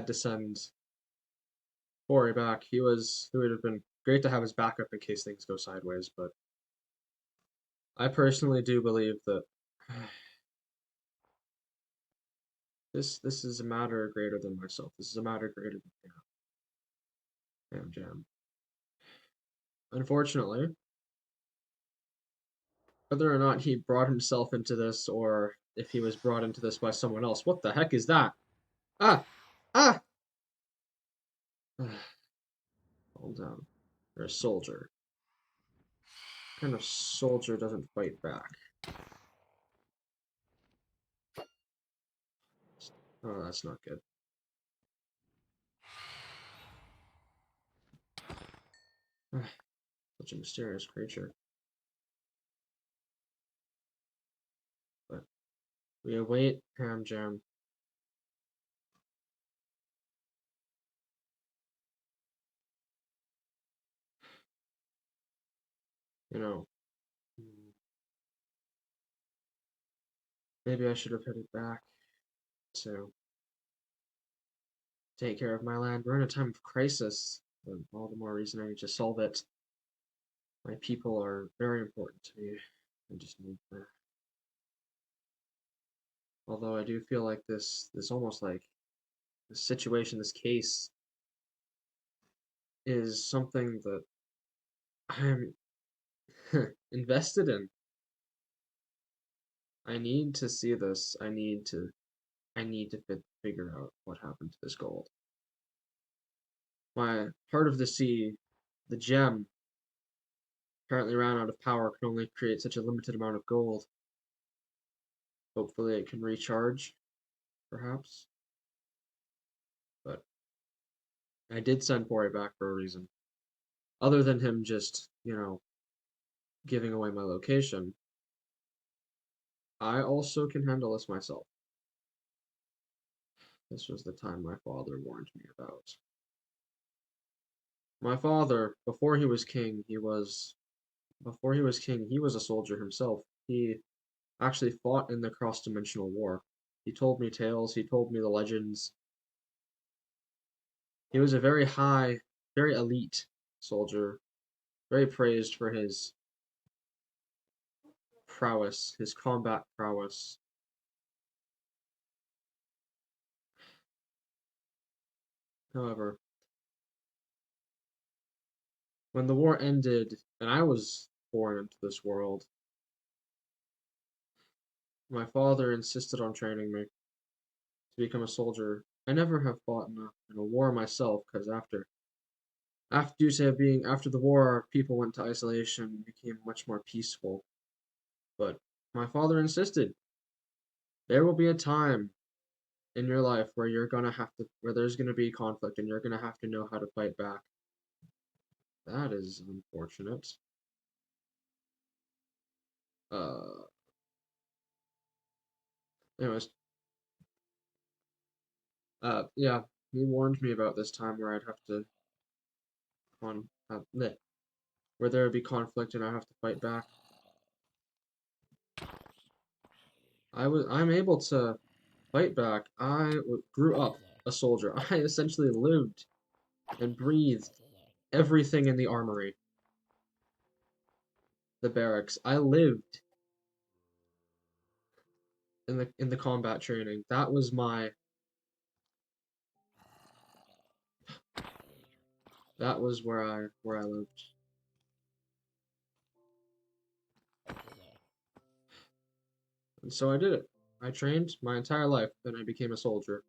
had to send Corey back. It would have been great to have his backup in case things go sideways, but I personally do believe that this is a matter greater than myself. This is a matter greater than HamJam. Unfortunately, whether or not he brought himself into this or if he was brought into this by someone else, what the heck is that? Ah! Ah! Hold down. You're a soldier. What kind of soldier doesn't fight back? Oh, that's not good. Such a mysterious creature. But we await HamJam. You know, maybe I should have headed back to take care of my land. We're in a time of crisis, and all the more reason I need to solve it. My people are very important to me. I just need to. Although I do feel like this almost like this situation, this case, is something that I'm invested in. I need to see this. I need to figure out what happened to this gold. My heart of the sea, the gem, apparently ran out of power, can only create such a limited amount of gold. Hopefully it can recharge, perhaps. But I did send Pori back for a reason. Other than him just, giving away my location, I also can handle this myself. This was the time my father warned me about. My father, before he was king, he was a soldier himself. He actually fought in the cross-dimensional war. He told me tales, he told me the legends. He was a very high, very elite soldier, very praised for his prowess, his combat prowess. However, when the war ended and I was born into this world, my father insisted on training me to become a soldier. I never have fought in a war myself because after the war, our people went to isolation and became much more peaceful. But my father insisted there will be a time in your life where where there's gonna be conflict and you're gonna have to know how to fight back. That is unfortunate. Uh, anyways, yeah, he warned me about this time where I'd have to on where there would be conflict and I have to fight back. I'm able to fight back. Grew up a soldier. I essentially lived and breathed everything in the armory, the barracks. I lived in the combat training. That was where I lived. And so I did it. I trained my entire life, then I became a soldier.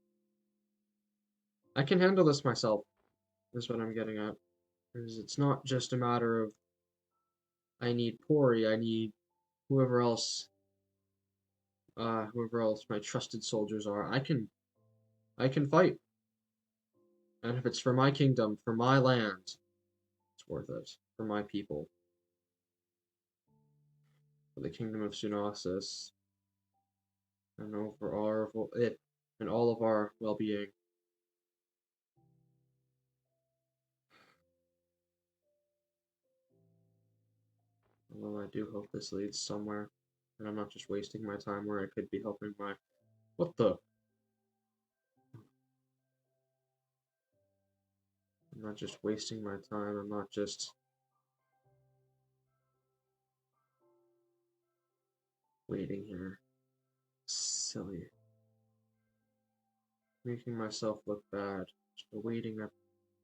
I can handle this myself, is what I'm getting at. Because it's not just a matter of I need Pori, I need whoever else whoever else my trusted soldiers are. I can fight. And if it's for my kingdom, for my land, it's worth it. For my people. For the kingdom of Sunasis. And over it and all of our well-being. Although I do hope this leads somewhere, and I'm not just wasting my time where I could be helping my... What the? not just wasting my time. I'm not just waiting here. Silly. Making myself look bad. Just awaiting a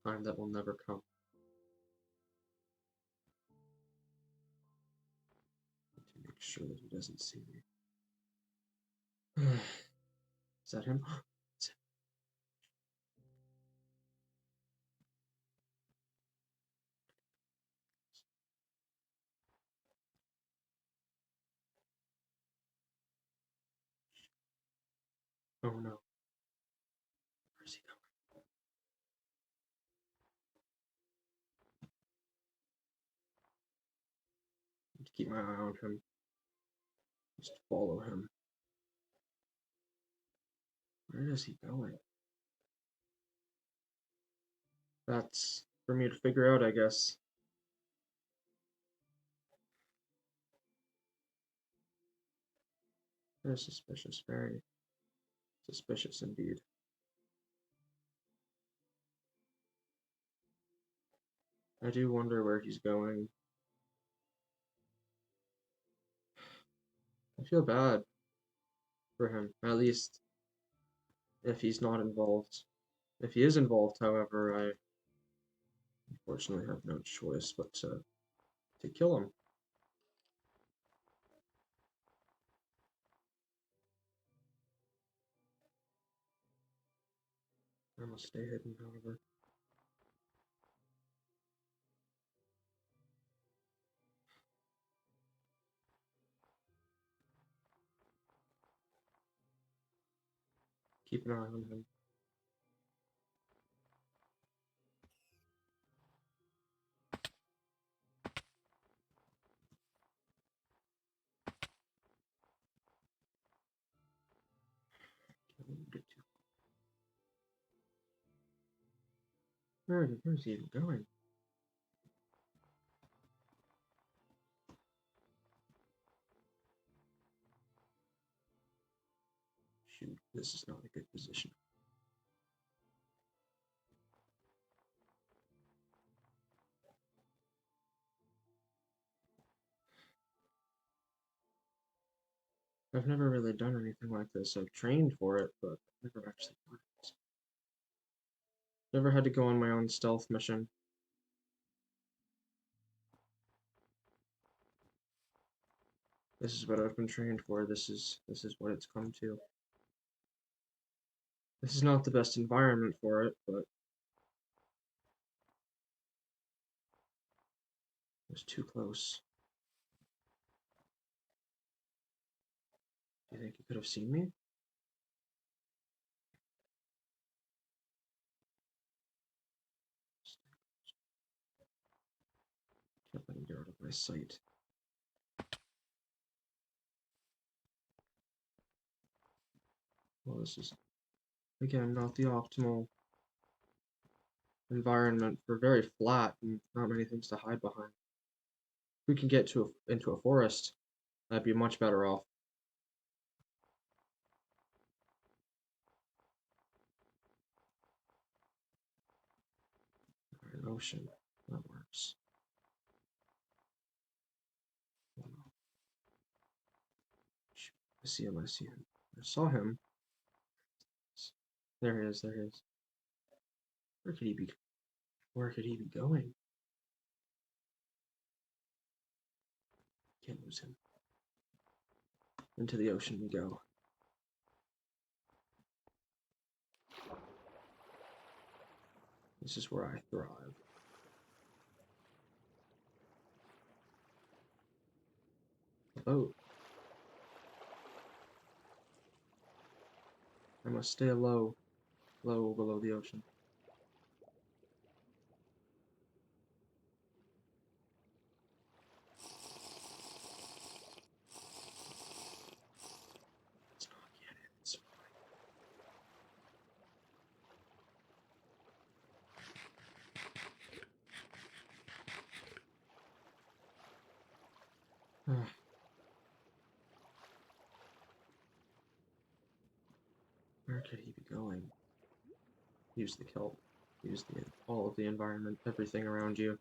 time that will never come. To make sure that he doesn't see me. Is that him? It's him. Oh no. Where's he going? I need to keep my eye on him. Just follow him. Where is he going? That's for me to figure out, I guess. Very suspicious, very suspicious indeed. I do wonder where he's going. I feel bad for him, at least if he's not involved. If he is involved, however, I unfortunately have no choice but to kill him. I must stay hidden, however. Keep an eye on him. Can't get too. Where's he even going? Shoot, this is not a good position. I've never really done anything like this. I've trained for it, but never actually done it. Never had to go on my own stealth mission. This is what I've been trained for. This is what it's come to. This is not the best environment for it, but it was too close. Do you think he could have seen me? Can't let him get out of my sight. Well, this is, again, not the optimal environment for very flat and not many things to hide behind. If we can get into a forest, that'd be much better off. An ocean, that works. Oh, no. Shoot, I see him, I see him. I saw him. There he is, there he is. Where could he be? Where could he be going? Can't lose him. Into the ocean we go. This is where I thrive. A boat. I must stay low below the ocean. Let's not get it. It's fine. Where could he be going? Use the kelp. Use all of the environment, everything around you.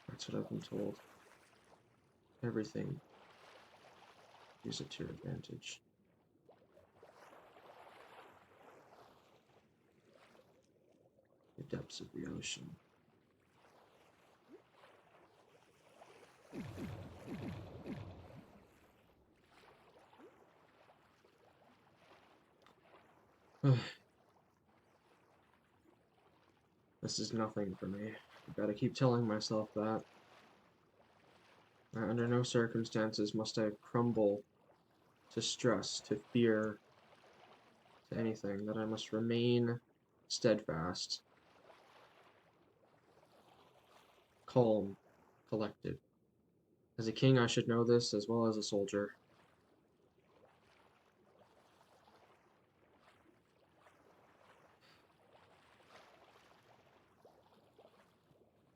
That's what I've been told. Everything. Use it to your advantage. The depths of the ocean. This is nothing for me. I gotta keep telling myself that. Under no circumstances must I crumble to stress, to fear, to anything. That I must remain steadfast, calm, collected. As a king, I should know this as well as a soldier.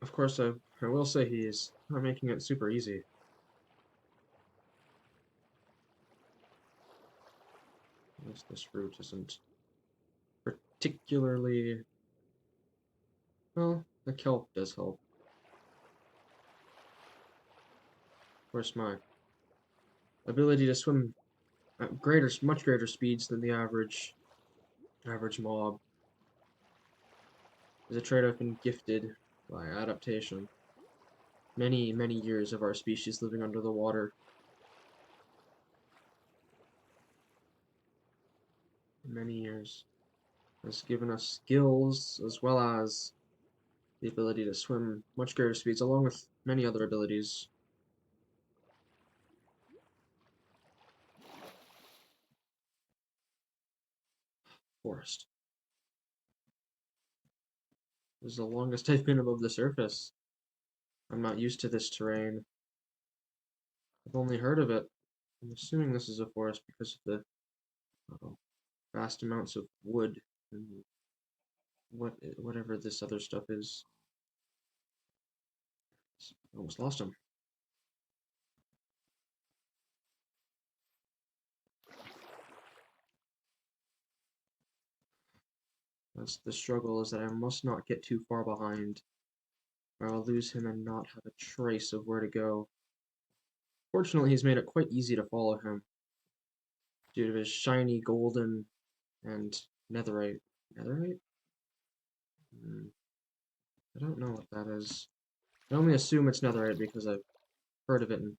Of course, I will say he's not making it super easy. This route isn't particularly... Well, the kelp does help. Of course, my ability to swim at much greater speeds than the average mob is a trait I've been gifted by adaptation. Many, many years of our species living under the water. Many years has given us skills as well as the ability to swim much greater speeds, along with many other abilities. Forest. This is the longest I've been above the surface. I'm not used to this terrain. I've only heard of it. I'm assuming this is a forest because of the vast amounts of wood and whatever this other stuff is. I almost lost him. That's the struggle, is that I must not get too far behind, or I'll lose him and not have a trace of where to go. Fortunately, he's made it quite easy to follow him due to his shiny golden and netherite. Netherite? I don't know what that is. I only assume it's netherite because I've heard of it and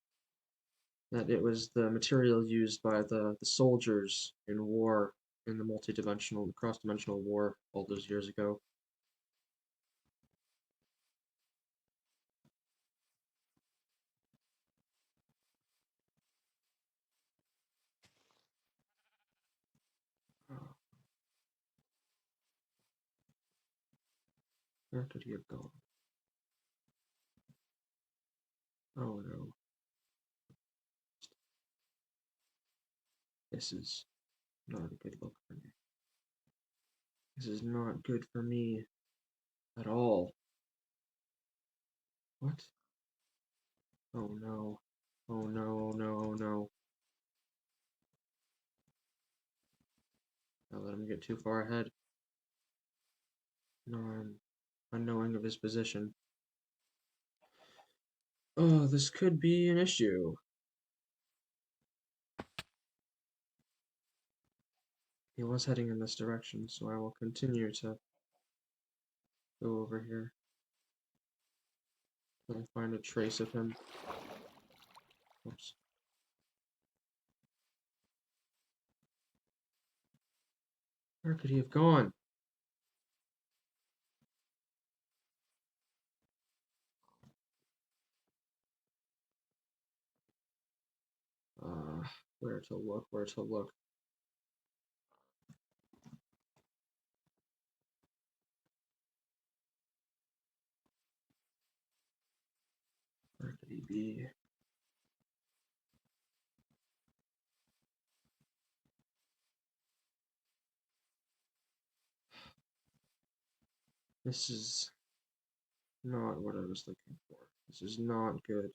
that it was the material used by the soldiers in war, in the multi-dimensional, cross-dimensional war all those years ago. Oh, where could he have gone? Oh no. This is not a good look for me. This is not good for me at all. What? Oh no. Oh no, oh no, oh no. I let him get too far ahead. No, I'm unknowing of his position. Oh, this could be an issue. He was heading in this direction, so I will continue to go over here. Try and find a trace of him. Oops. Where could he have gone? Where to look, where to look. Where could he be? This is not what I was looking for. This is not good.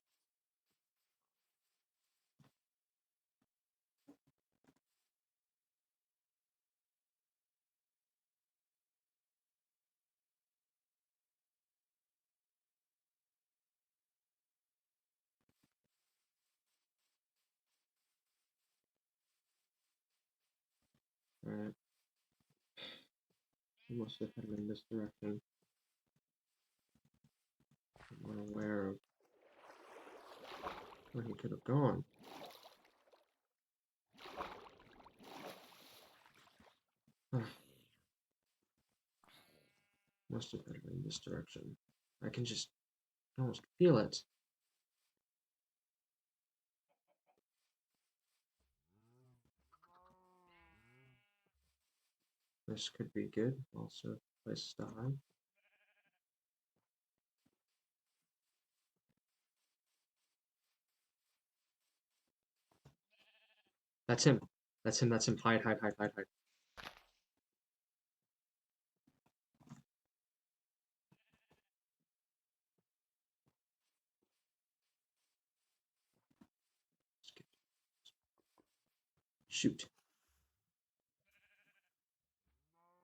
Alright. He must have headed in this direction. I'm unaware of where he could have gone. Must have headed in this direction. I can just almost feel it. This could be good. Also, places to hide. That's him. That's him. That's him. Hide, hide, hide, hide, hide. Shoot.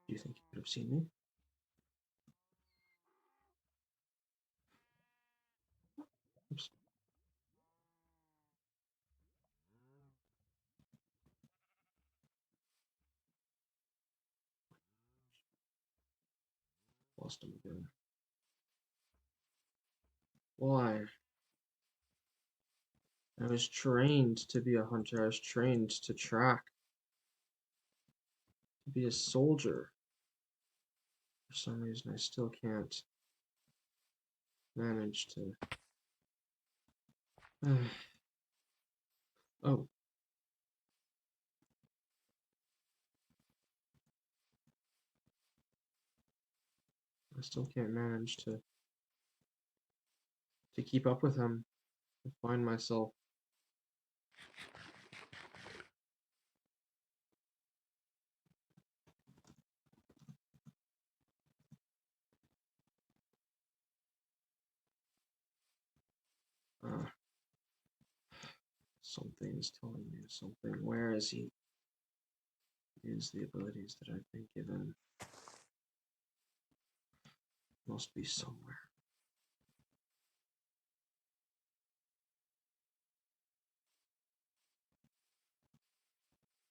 Do you think he could have seen me? Oops. Lost him again. Why? I was trained to be a hunter. I was trained to track, to be a soldier. For some reason, I still can't manage to. Oh. I still can't manage to keep up with him. To find myself. Something's telling me something. Where is he? Use the abilities that I've been given. Must be somewhere.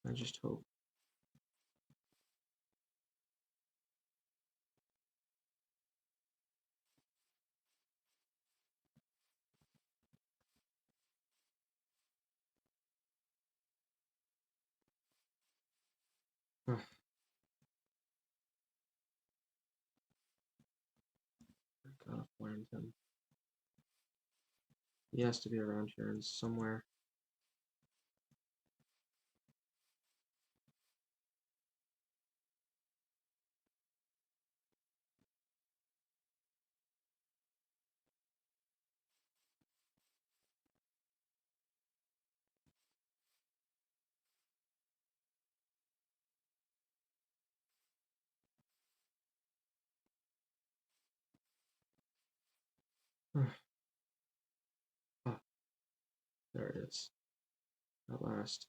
I just hope. I gotta find him. He has to be around here and somewhere. Ah, there it is. At last.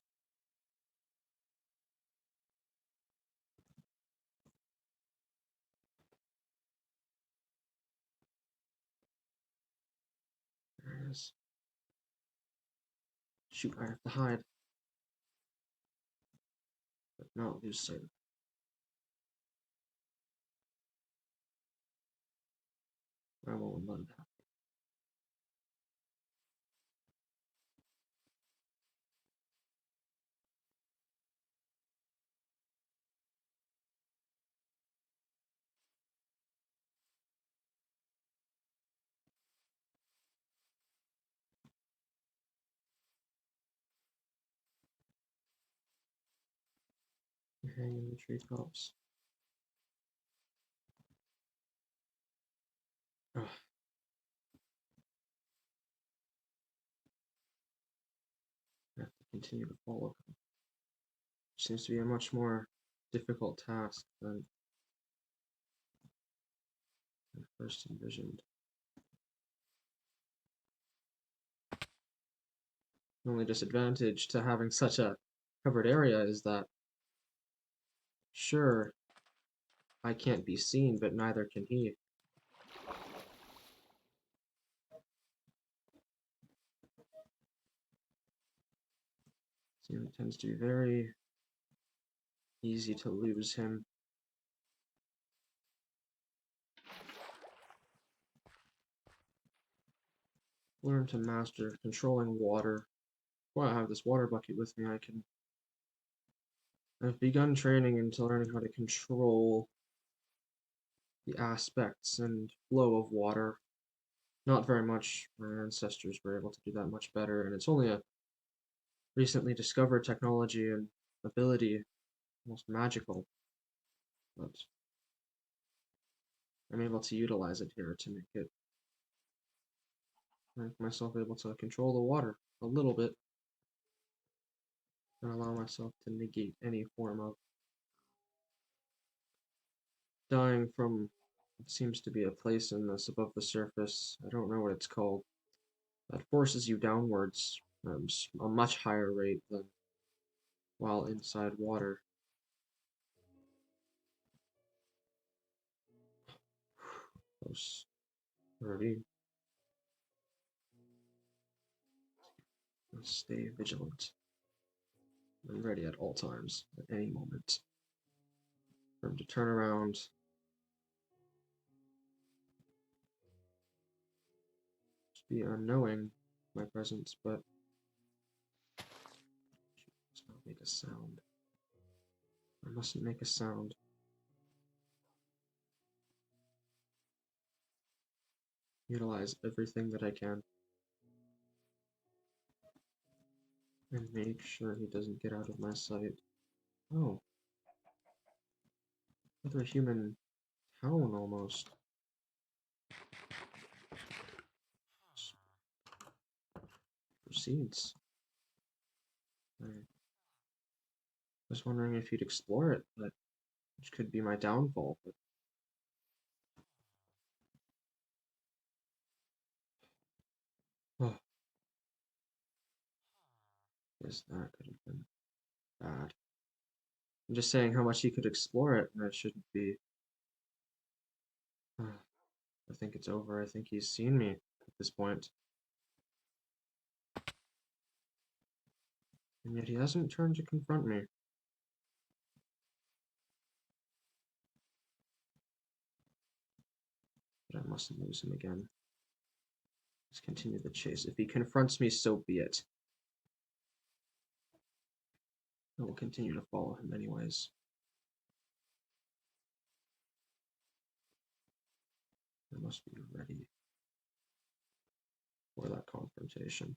There it is. Shoot, I have to hide. But not lose sight of it. I won't let it happen. Hang in the treetops. I have to continue to follow him. Seems to be a much more difficult task than I first envisioned. The only disadvantage to having such a covered area is that, sure, I can't be seen, but neither can he. He tends to be very easy to lose him. Learn to master controlling water. Well, I have this water bucket with me. I've begun training into learning how to control the aspects and flow of water. Not very much. My ancestors were able to do that much better, and it's only a recently discovered technology and ability, almost magical, but I'm able to utilize it here to make myself able to control the water a little bit and allow myself to negate any form of dying from what seems to be a place in this above the surface. I don't know what it's called. That forces you downwards at a much higher rate than while inside water. Close 30. Stay vigilant and ready at all times, at any moment, for him to turn around. Just be unknowing my presence, but let's not make a sound. I mustn't make a sound. Utilize everything that I can. And make sure he doesn't get out of my sight. Oh, another human town almost. Proceeds. I was wondering if he'd explore it, but which could be my downfall. But oh, guess that could have been bad. I'm just saying how much he could explore it, and I shouldn't be. I think it's over. I think he's seen me at this point. And yet he hasn't turned to confront me. But I mustn't lose him again. Let's continue the chase. If he confronts me, so be it. I will continue to follow him anyways. I must be ready for that confrontation.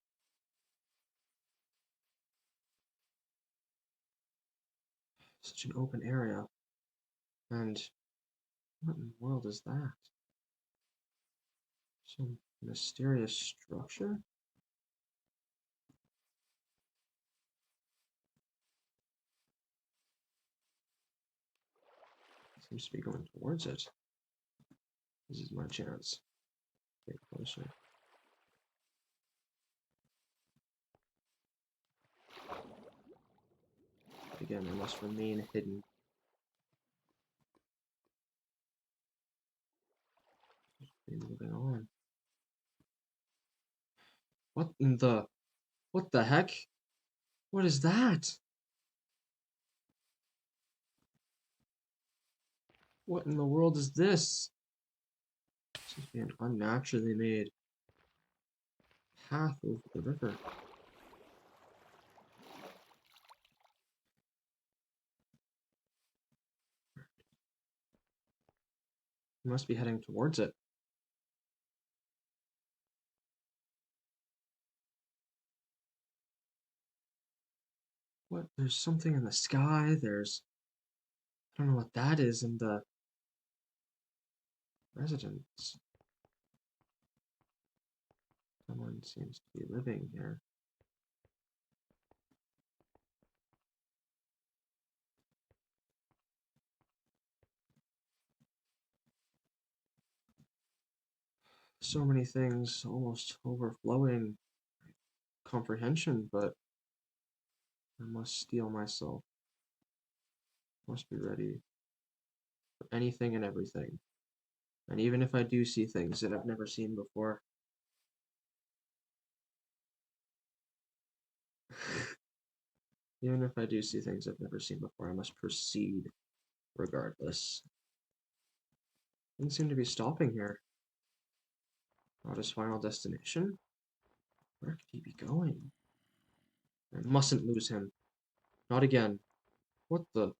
Such an open area. And what in the world is that? Some mysterious structure? Seems to be going towards it. This is my chance. Get closer. Again, I must remain hidden. Be moving on. What the heck? What is that? What in the world is this? Seems to be an unnaturally made path over the river. We must be heading towards it. What? There's something in the sky. I don't know what that is in the residence. Someone seems to be living here. So many things almost overflowing comprehension, but I must steel myself. Must be ready for anything and everything. And even if I do see things that I've never seen before, Even if I do see things I've never seen before, I must proceed regardless. Doesn't seem to be stopping here. Not his final destination? Where could he be going? I mustn't lose him. Not again. What the?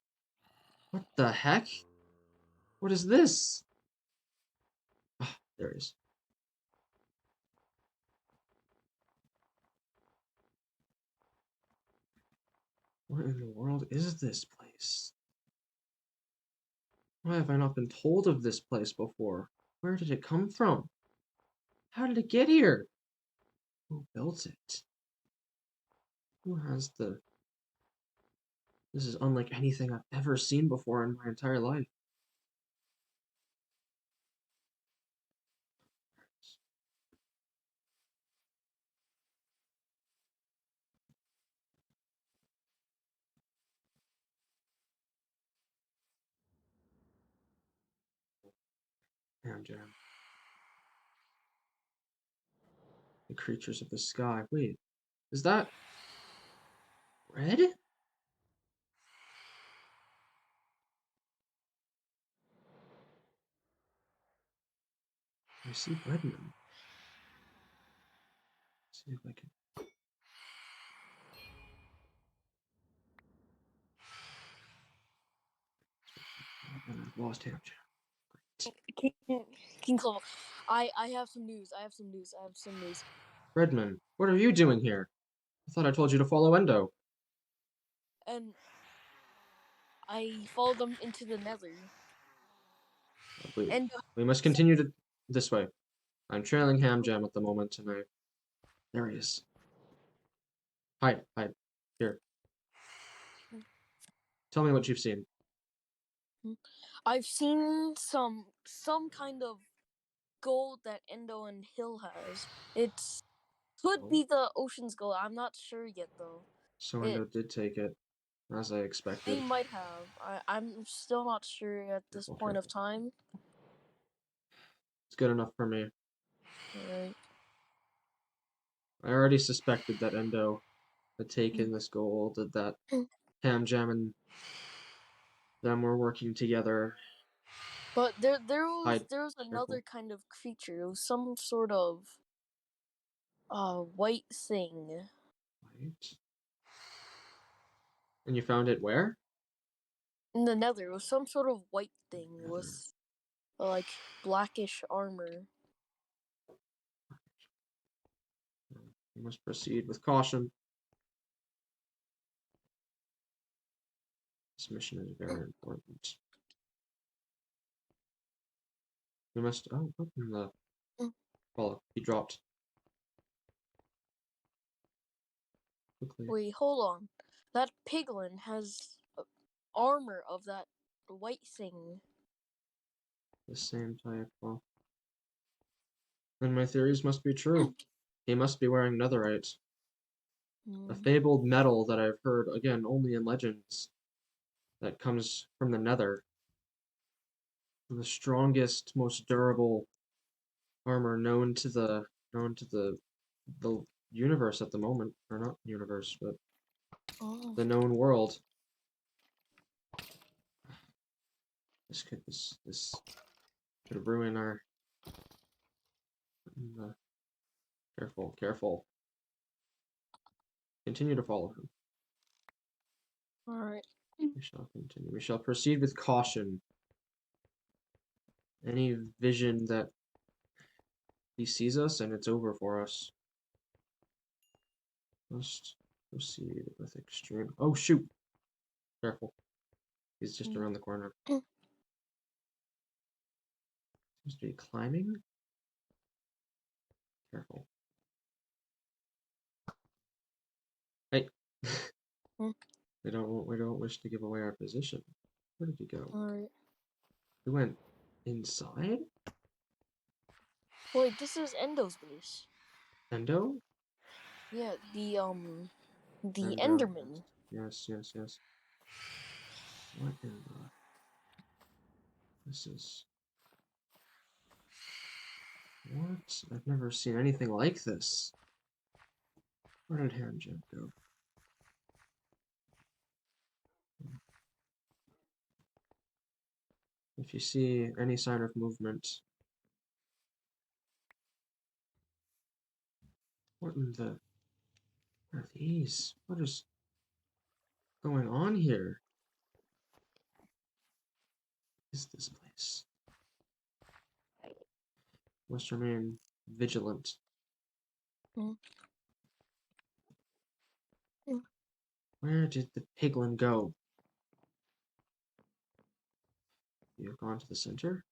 What the heck? What is this? Ah, there he is. What in the world is this place? Why have I not been told of this place before? Where did it come from? How did it get here? Who built it? Who has the... This is unlike anything I've ever seen before in my entire life. HamJam. The creatures of the sky. Wait, is that red? I see Breadman. Let's see if I can... And I've lost HamJam. Great. King Clover, I have some news. I have some news. Breadman, what are you doing here? I thought I told you to follow Endo. And I followed them into the Nether. We, And we must continue to this way. I'm trailing HamJam at the moment, and there he is. Hide, hide. Here. Tell me what you've seen. I've seen some kind of gold that Endo and Hill has. It could Oh, be the Ocean's gold. I'm not sure yet though. so It Endo did take it, as I They expected. might have. I'm still not sure at this Careful, point of careful. time. It's good enough for me. Alright. I already suspected that Endo had taken this gold, that HamJam and them were working together. But Hide. there was another Careful. kind of creature. It was some sort of white thing. Right. And you found it where? In the Nether. It was some sort of white thing Nether. with like blackish armor. You must proceed with caution. This mission is very important. We must... Oh, open the... Follow. He dropped. Quickly. Wait, hold on. That piglin has armor of that white thing. The same type. Well, then my theories must be true. He must be wearing netherite. A Mm. fabled metal that I've heard, again, only in legends, that comes from the nether. The strongest, most durable armor known to the universe at the moment. Or not universe, but Oh. the known world. This could ruin our... Careful, careful. Continue to follow him. Alright. We shall continue. We shall proceed with caution. Any vision that he sees us and it's over for us. Must proceed with extreme... Oh, shoot! Careful. He's just around the corner. Seems to be climbing. Careful. Hey! We don't wish to give away our position. Where did he go? Alright. He went inside? Wait, this is Endo's base. Endo? Yeah, the Endo. Enderman. Yes, yes, yes. What in the... This is... What? I've never seen anything like this. Where did HamJam go? If you see any sign of movement, what in the are these? What is going on here? What is this place? Must remain vigilant. Mm. Mm. Where did the piglin go? You've gone to the center?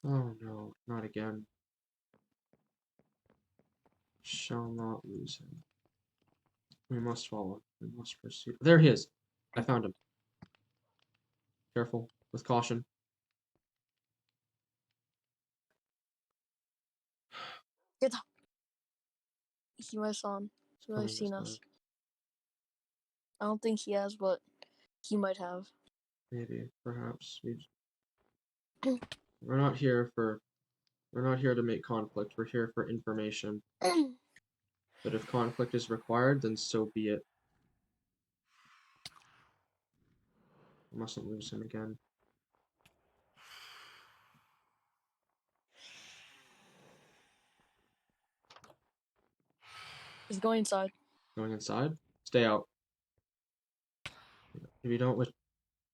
Oh no, not again. Shall not lose him. We must follow. We must pursue. There he is. I found him. Careful. With caution. Get up. He might have saw him. He's He might have coming this seen way. us. I don't think he has, but he might have. Maybe. Perhaps. We're not here for... We're not here to make conflict. We're here for information. But if conflict is required, then so be it. I mustn't lose him again. He's going inside. Going inside? Stay out. If you don't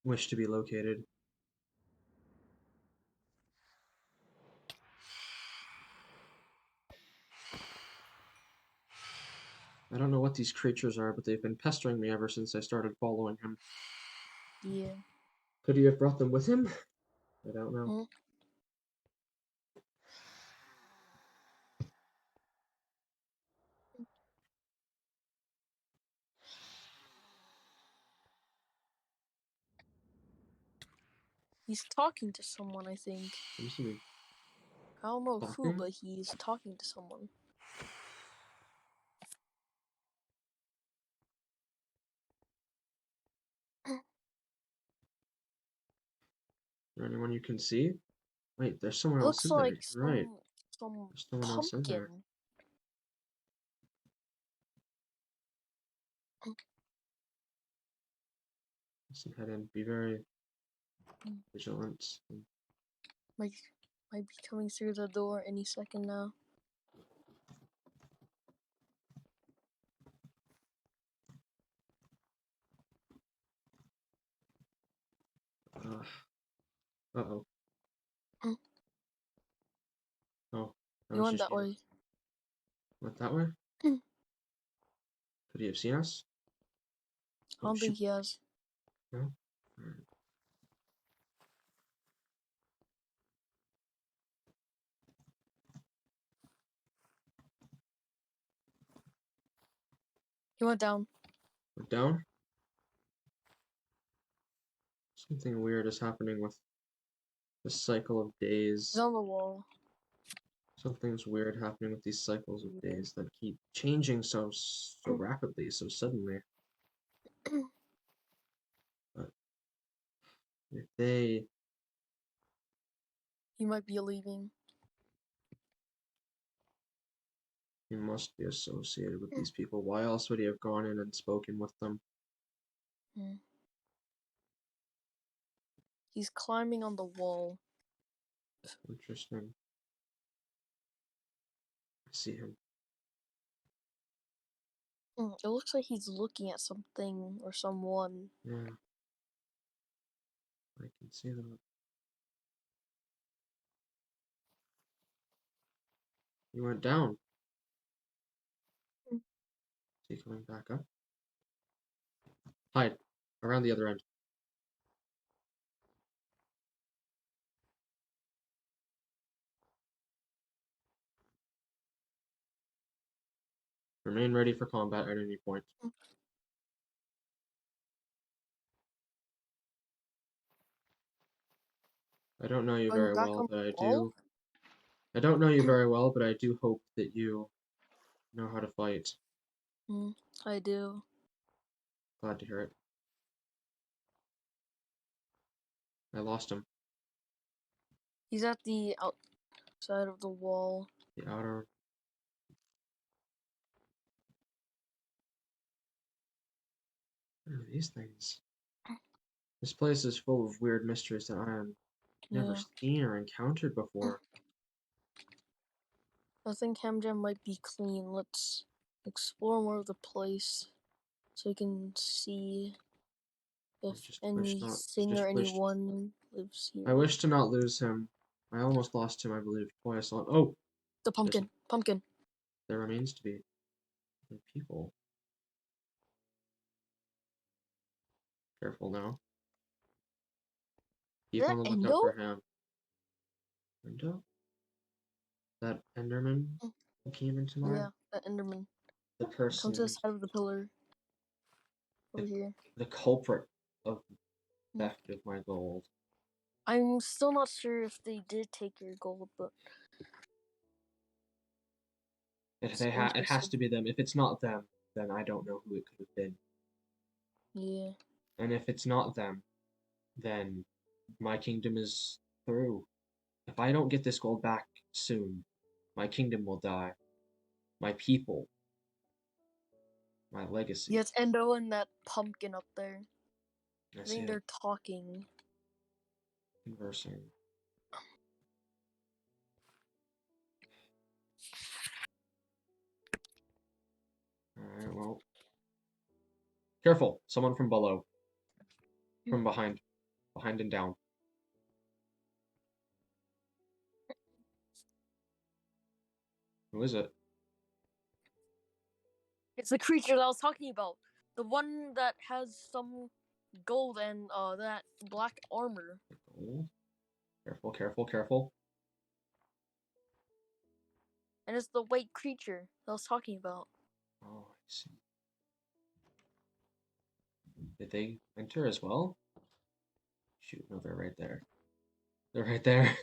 wish to be located. I don't know what these creatures are, but they've been pestering me ever since I started following him. Yeah. Could he have brought them with him? I don't know. Mm. He's talking to someone, I think. Seems to be I don't know who, talking. but he's talking to someone. Is there anyone you can see? Wait, there's someone It else looks in there. like You're right. some There's someone else in there. pumpkin. Let's head in. Be very Mm. vigilant. Might be coming through the door any second now. Uh-oh. Mm. Oh, that He was went just that you. way. Went that way? I Could he have seen us? Oh, don't think shoot. he has. No? Alright. He went down. Went down? Something weird is happening with the cycle of He's days. on the wall. Something's weird happening with these cycles of Yeah. days that keep changing so rapidly, so suddenly. But if they He might be leaving. he must be associated with these people. Why else would he have gone in and spoken with them? Mm. He's climbing on the wall. Interesting. I see him. It looks like he's looking at something or someone. Yeah, I can see that. He went down. Mm. Is he coming back up? Hide. Around the other end. Remain ready for combat at any point. Mm. I don't know you Going very back well, on but the I wall? do. I don't know you very well, but I do hope that you know how to fight. I do. Glad to hear it. I lost him. He's at the outside of the wall. The outer. What are these things? This place is full of weird mysteries that I have never Yeah. seen or encountered before. I think HamJam might be clean. Let's explore more of the place so we can see I if just wish not. anything or Just wish. anyone lives I here. wish to not lose him. I almost lost him, I believe, twice. Oh, The there's a, pumpkin. Pumpkin. there remains to be people. Careful now. Is Keep that on the lookout Endo? for him. Window? That Enderman who came into my Yeah, the Enderman. the Come person to the who's side of the pillar over the, here. the culprit of Hmm. theft of my gold. I'm still not sure if they did take your gold, but it's It has interesting. to be them. If it's not them, then I don't know who it could have been. Yeah. And if it's not them, then my kingdom is through. If I don't get this gold back soon, my kingdom will die. My people, my Yeah, legacy. it's Endo and that pumpkin up there. I I see think it they're talking. conversing. Alright, well. Careful! Someone from below. From behind. Behind and down. Who is it? It's the creature that I was talking about. The one that has some gold and that black armor. Gold? Careful, careful, careful. And it's the white creature that I was talking about. Oh, I see. Did they enter as well? Shoot, no, they're right there. They're right there.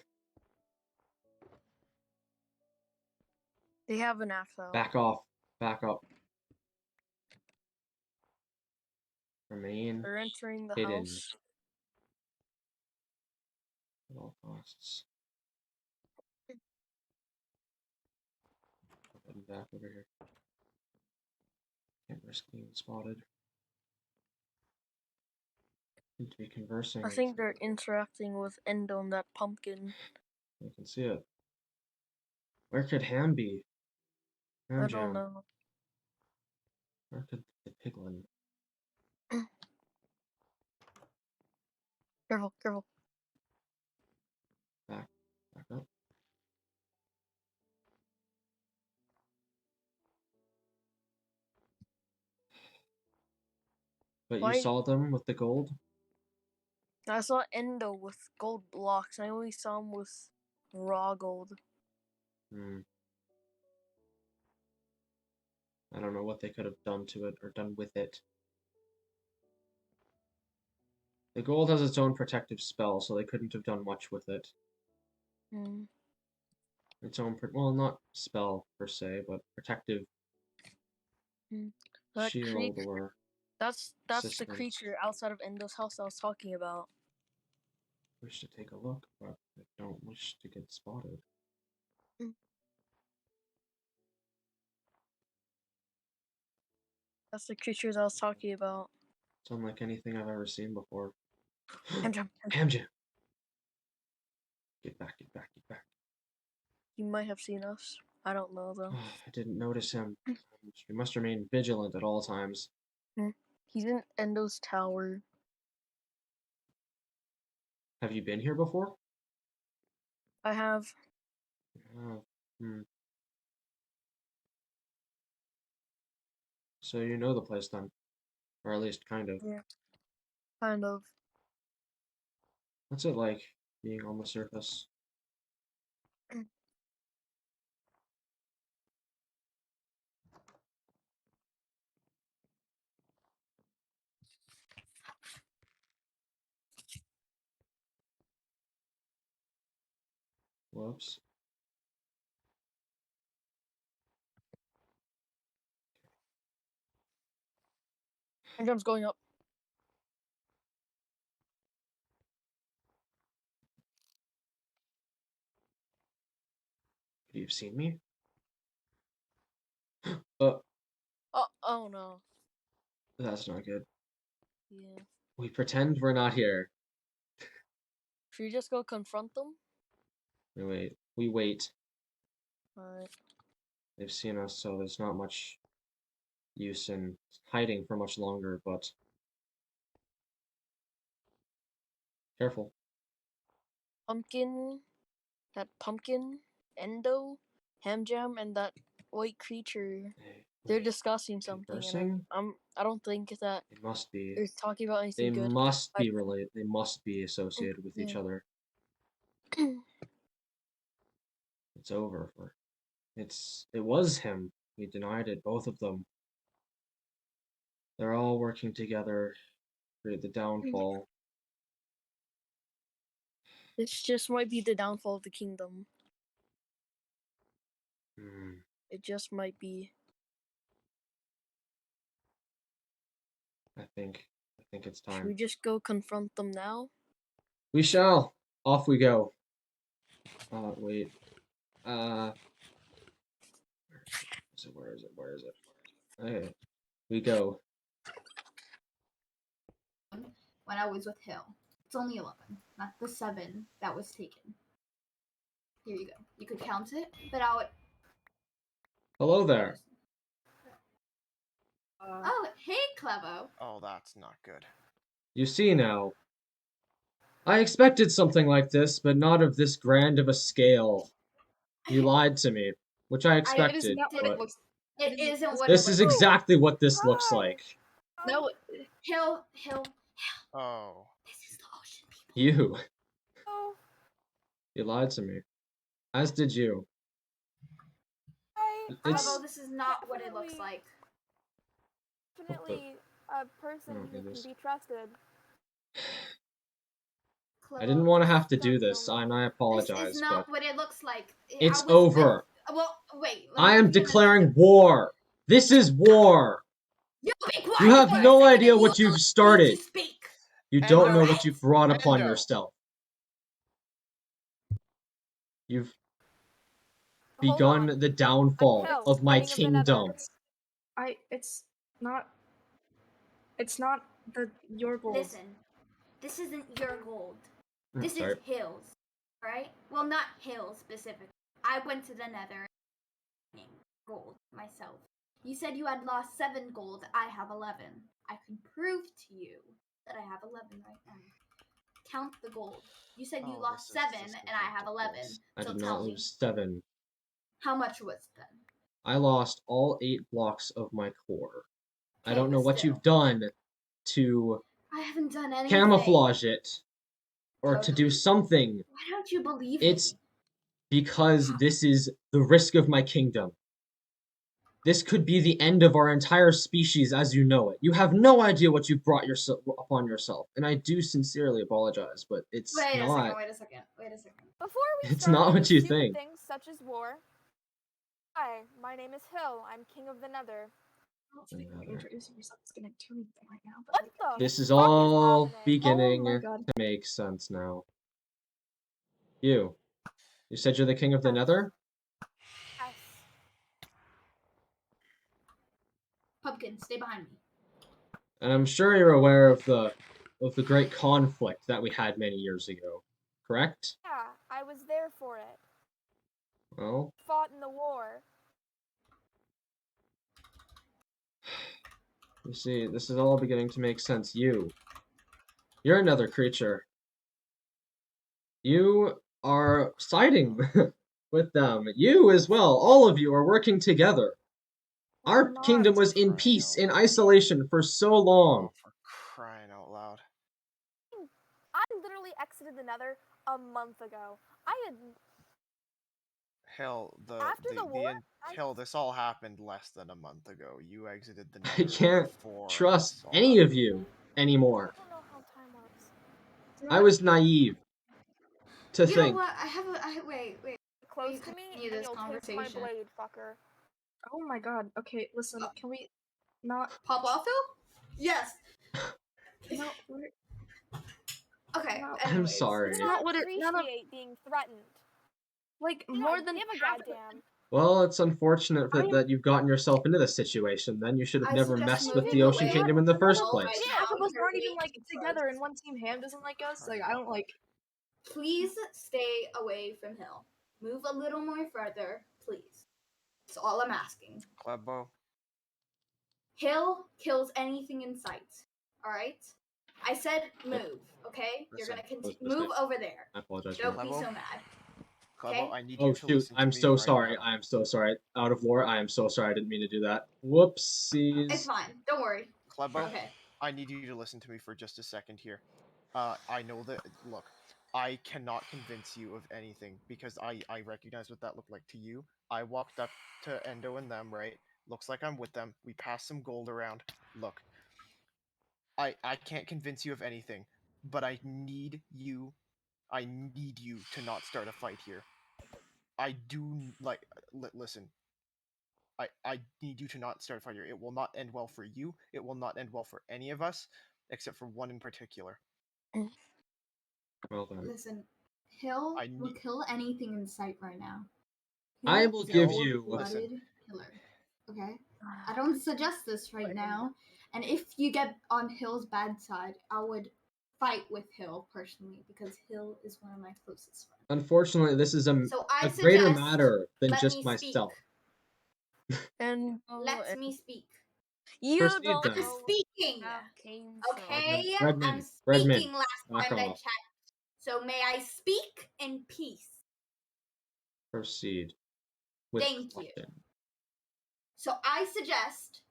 They have an axe out. Back off. Back up. Remain They're entering the hidden house. at all costs. Heading back over here. Can't risk being spotted. Seem to be conversing. I think they're interacting with Endo and that pumpkin. I can see it. Where could Ham be? I don't HamJam. know. Where could the piglin? Careful, careful. Back. Back up. But you Why? saw them with the gold? I saw Endo with gold blocks. I only saw him with raw gold. Hmm. I don't know what they could have done to it or done with it. The gold has its own protective spell, so they couldn't have done much with it. Hmm. Its own, well, not spell per se, but protective Hmm. That shield creature. or That's the assistant. creature outside of Endo's house I was talking about. Wish to take a look, but I don't wish to get spotted. Hmm. That's the creatures I was talking about. It's unlike anything I've ever seen before. HamJam. HamJam! Get back, get back, get back. He might have seen us. I don't know though. I didn't notice him. We must remain vigilant at all times. Hmm. He's in Endo's tower. Have you been here before? I have. Oh, hmm. So you know the place then, or at least kind of. Yeah. Kind of. What's it like being on the surface? Whoops. HamJam's going up. Could you have seen me? Uh, Oh, oh no. that's not good. Yeah. We pretend we're not here. Should we just go confront them? We wait. We wait. Alright. They've seen us, so there's not much use in hiding for much longer, but careful. That pumpkin, Endo, HamJam, and that white creature. Hey, They're wait. discussing something, Conversing? and I don't think that They must be. they're talking about They anything good. must be related. They must be associated with each Yeah. other. It's over for. It was him. We denied it, both of them. They're all working together for the downfall. This just might be the downfall of the kingdom. Hmm. It just might be. I think it's Should we time. just go confront them now? We shall. Off we go. Wait. Where is it? Where is it? Where is it? Okay. We go. When I was with Hill. It's only 11, not the 7 that was taken. Here you go. You could count it, but I would. Hello there. Oh, hey, Clevo. Oh, that's not good. You see now. I expected something like this, but not of this grand of a scale. You lied to me, which I expected, but It isn't what this it is looks exactly what this looks like. No, Hill. Oh. This is the ocean people. You. Oh, You lied to me. As did you. It's Clevo, this is not what it looks like. definitely a person Oh, who it can is. be trusted. I didn't want to have to do Don't this, tell me. and I This apologize, is but not what it looks like. it's I was over. Well, wait. Let me I am give you declaring war. This is war. You be quiet You have for a no second, idea and what you you've need started. to speak. You don't Endo. know what you've brought upon Endo. yourself. You've Hold begun on. the downfall Hell, of my king of the nether. kingdom. It's not your gold. Listen, this isn't your gold. This Sorry. is Hill's, right? Well, not Hill's specifically. I went to the Nether and gold myself. You said you had lost 7 gold. I have 11. I can prove to you that I have 11 right now. Count the gold. You said you lost 7 and I have 11. I So did tell not me, lose 7. how much was it then? I lost all 8 blocks of my core. I Okay, don't know but what still. you've done to I haven't done anything. camouflage it or to do Totally. something. Why don't you believe It's me? because this is the risk of my kingdom. This could be the end of our entire species as you know it. You have no idea what you've brought upon yourself, and I do sincerely apologize, but it's Wait not. a second. Before we It's start not with what you stupid think. things such as war. Hi, my name is Hill. I'm king of the nether. I don't think introducing yourself is gonna do anything right now. But What the This is fuck all is happening? beginning Oh my to god. make sense now. You said you're the king of the Yes. nether? Yes. Pumpkin, stay behind me. And I'm sure you're aware of the great conflict that we had many years ago, correct? Yeah, I was there for it. Well, Fought in the war. you see, this is all beginning to make sense. You're another creature. You are siding with them. You as well. All of you are working together. Our We're not. kingdom was in peace, in isolation for so long. Oh, for crying out loud. I literally exited the nether a month ago. I had Hell, After the war, Hell, this all happened less than a month ago. You exited the I nether can't before trust this all any of happened. you anymore. I don't know how time works. I was naive to You know think. what? Wait. Close to me, continue and this you'll taste my conversation. blade, fucker. Oh my god. Okay, listen. Can we not? Pop off, Phil? Yes. No. We're, Okay. No. I'm Anyways. sorry. Do not not what it- none of- appreciate being threatened. like You more don't than give a half of goddamn. Well, it's unfortunate I am- that you've gotten yourself into this situation. Then you should have I never suggest messed with moving the Ocean away Kingdom in the from first Hill place. right Half now. of us You're aren't even way like too together, close. and one team Ham doesn't like us. Like I don't like. Please stay away from Hill. Move a little more further, please. That's all I'm asking. Clebo. Hill kills anything in sight. All right. I said move. Okay. You're Listen. gonna That was a move mistake. over there. I apologize. Don't be Level. so mad. Clebo, Okay. I need Oh you to shoot! listen to I'm me so right sorry. now. I am so sorry. Out of lore. I am so sorry. I didn't mean to do that. It's Whoopsies. fine. Don't worry. Clebo, Okay. I need you to listen to me for just a second here. I know that, look, I cannot convince you of anything because I recognize what that looked like to you. I walked up to Endo and them, right? Looks like I'm with them. We passed some gold around. Look, I can't convince you of anything, but I need you to not start a fight here. I do, like, listen, I need you to not start a fight here. It will not end well for you. It will not end well for any of us, except for one in particular. Well done. Listen. Hill I will need. kill anything in sight right now. I Hill will is a give Hill, you. cold-blooded killer. Okay. I don't suggest this right now. And if you get on Hill's bad side, I would fight with Hill personally because Hill is one of my closest friends. Unfortunately, this is So I a greater suggest matter than let just me myself. speak. And Let me speak. you Proceed don't then. I'm know speaking. how came Okay, I'm Redman, speaking last back time they off. checked. So may I speak in peace? Proceed with Thank you. caution. So I suggest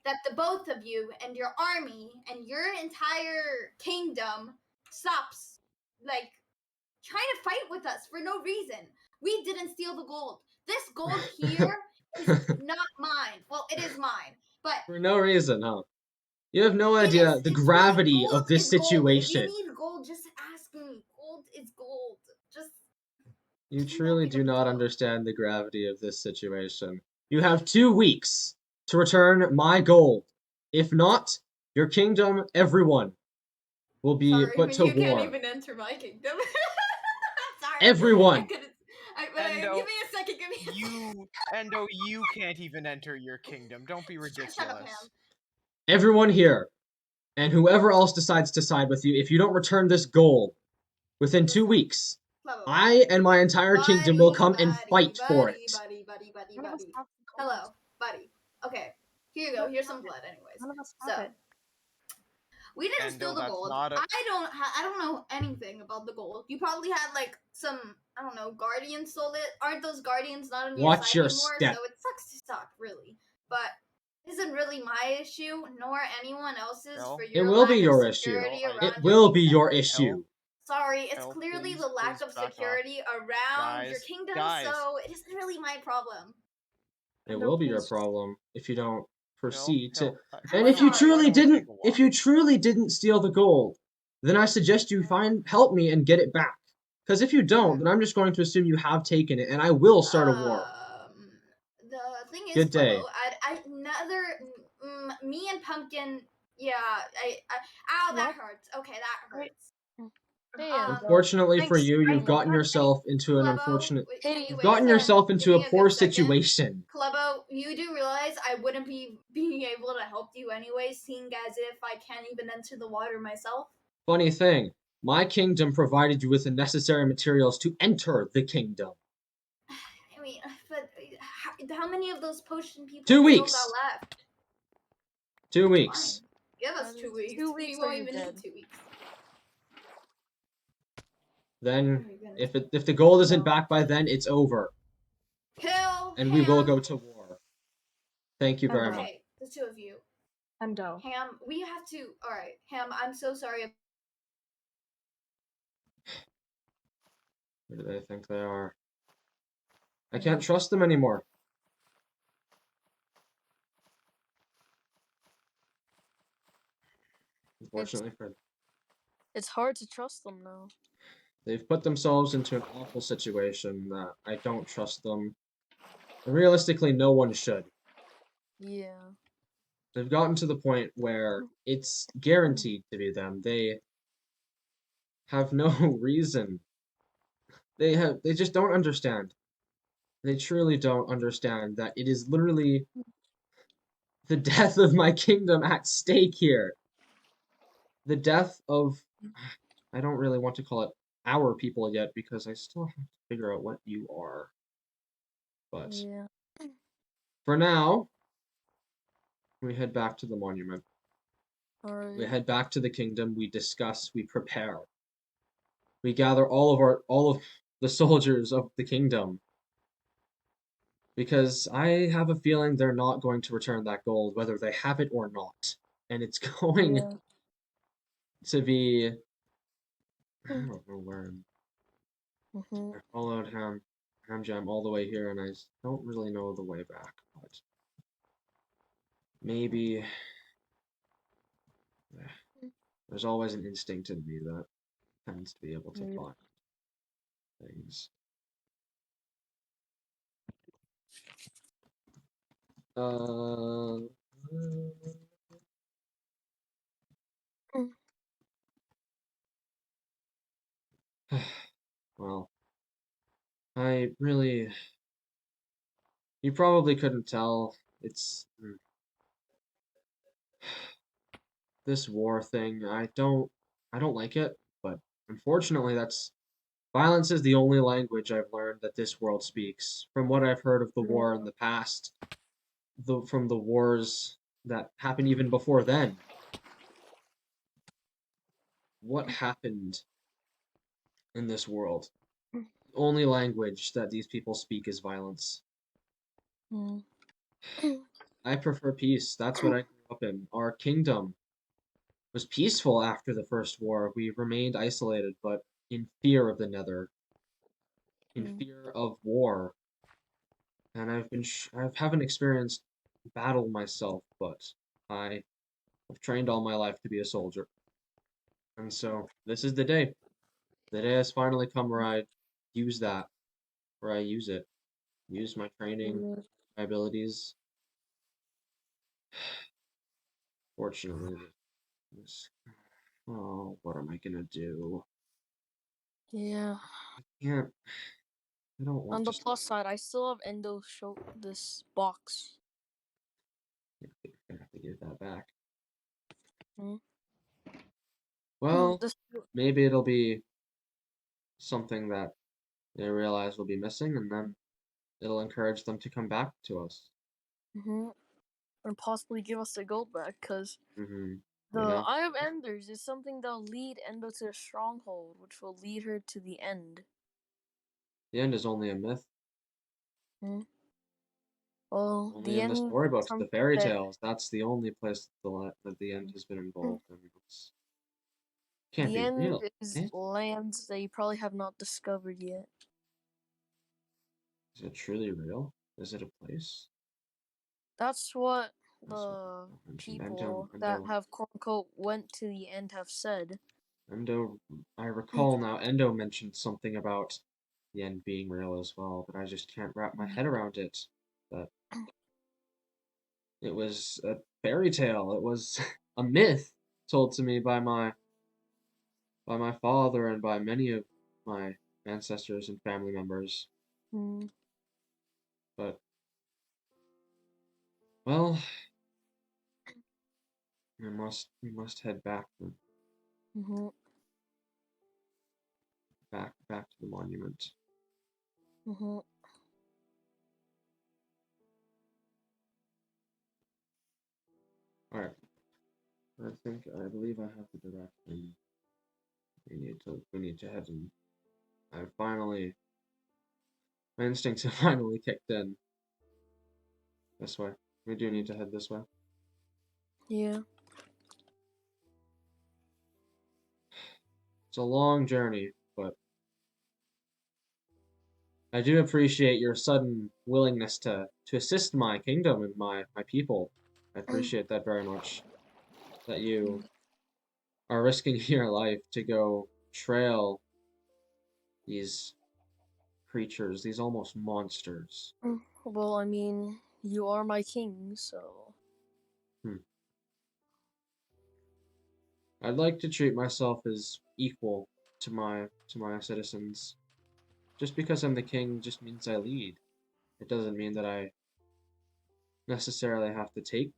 that the both of you and your army and your entire kingdom stops, like, trying to fight with us for no reason. We didn't steal the gold. This gold here is not mine. Well, it is mine, but For no reason, huh? You have no it idea is. the It's gravity gold of this is gold. If situation. you need gold, just ask me. Gold is gold. Just You not truly big do of a not deal. understand the gravity of this situation. You have 2 weeks to return my gold. If not, your kingdom, everyone, will be put to you war. can't even enter my kingdom. Sorry. Everyone! Give Endo, me a second. Give me a second. Endo, you can't even enter your kingdom. Don't be ridiculous. Shut up, Ham. Everyone here, and whoever else decides to side with you, if you don't return this gold within 2 Listen, weeks, Clevo. I and my entire kingdom will come and fight for it. Buddy. None of us have the gold. Hello, buddy. Okay, here you go. Here's some blood, anyways. None of us have So it. we didn't Endo, steal the that's gold. not a- I don't know anything about the gold. You probably had like some, I don't know, guardians stole it. Aren't those guardians not on your Watch side your anymore? step. So it sucks to suck, really. But it isn't really my issue, nor anyone else's No. for It your will lack be of your issue. security No, around It your will be kingdom. your issue. Sorry, it's Hell, clearly please, the lack please of back off. security around your Guys, kingdom, guys. so it isn't really my problem. It No, will be your please. problem if you don't proceed to. Hill, And I'm if you sorry. truly why don't we didn't, take a walk? if you truly didn't steal the gold, then I suggest you help me and get it back. Because if you don't, then I'm just going to assume you have taken it, and I will start a war. The thing is, Good day. me and Pumpkin, yeah, ow, that What? hurts. Okay, that Wait. hurts. Damn. Unfortunately for Thanks. you, I you've gotten know. yourself into an Clebo, unfortunate. wait, can you You've wait a gotten second? yourself Give into me a a poor good second. situation. Clebo, you do realize I wouldn't be being able to help you anyway, seeing as if I can't even enter the water myself. Funny thing, my kingdom provided you with the necessary materials to enter the kingdom. I mean, but how many of those potion people 2 still weeks. got left? 2 weeks. Fine. Give us That 2 is weeks. 2 We weeks or won't you're even dead. need 2 weeks. Then, Oh my goodness. if the gold isn't back by then, it's over, Kill and we will Ham. go to war. Thank you very Okay. much. Okay, the two of you. Endo. Ham, we have to. Alright, Ham, I'm so sorry. Who do they think they are? I can't trust them anymore. Unfortunately for them. It's hard to trust them now. They've put themselves into an awful situation that I don't trust them. Realistically, no one should. Yeah. They've gotten to the point where it's guaranteed to be them. They have no reason. They just don't understand. they truly don't understand that it is literally the death of my kingdom at stake here. The death of, I don't really want to call it our people yet because I still have to figure out what you are. But Yeah. for now, we head back to the monument. We Alright. head back to the kingdom, we discuss, we prepare. We gather all of the soldiers of the kingdom. Because I have a feeling they're not going to return that gold, whether they have it or not. And it's going Yeah. to be, I don't know where Mm-hmm. I followed HamJam all the way here, and I don't really know the way back, but maybe there's always an instinct in me that tends to be able to Yeah. find things. Uh, well, I really, you probably couldn't tell. It's this war thing. I don't like it, but unfortunately, that's violence is the only language I've learned that this world speaks. From what I've heard of the war in the past, from the wars that happened even before then, what happened in this world? The only language that these people speak is violence. Mm. I prefer peace. That's what I grew up in. Our kingdom was peaceful after the First War. We remained isolated, but in fear of the Nether, in Mm. fear of war. And I haven't experienced battle myself, but I have trained all my life to be a soldier. And so this is the day. The day has finally come where I use that, where I use it. Use my training, Yeah. my abilities. Fortunately, this, oh, what am I gonna do? Yeah. I can't, I don't On want the to, plus side, I still have Endo show this box. I'm gonna have to give that back. Mm. Well, This. maybe it'll be something that they realize will be missing, and then it'll encourage them to come back to us. Mm-hmm. And possibly give us the gold back, because Mm-hmm. the You know, Eye of Enders is something that'll lead Endo to the stronghold, which will lead her to the end. the end is only a myth, Hmm. Well, only the in the end is storybooks, the something fairy that. tales. That's the only place that the end has been involved. I mean, can't The be end real. is Eh? lands that you probably have not discovered yet. Is it truly real? Is it a place? That's what That's what the I mentioned. people that have quote unquote went to the end have said. Endo, I recall now, Endo mentioned something about the end being real as well, but I just can't wrap my head around it. That it was a fairy tale. It was a myth told to me by my father and by many of my ancestors and family members. Mm. But well, we must head back Mm-hmm. back to the monument. Mm-hmm. All right. I believe I have the direction. We need to head in. I finally my instincts have finally kicked in. This way. We do need to head this way. Yeah. It's a long journey, but I do appreciate your sudden willingness to assist my kingdom and my people. I appreciate that very much. That you are risking your life to go trail these creatures, these almost monsters. Well, I mean, you are my king, so. Hmm. I'd like to treat myself as equal to my citizens. Just because I'm the king just means I lead. it doesn't mean that I necessarily have to take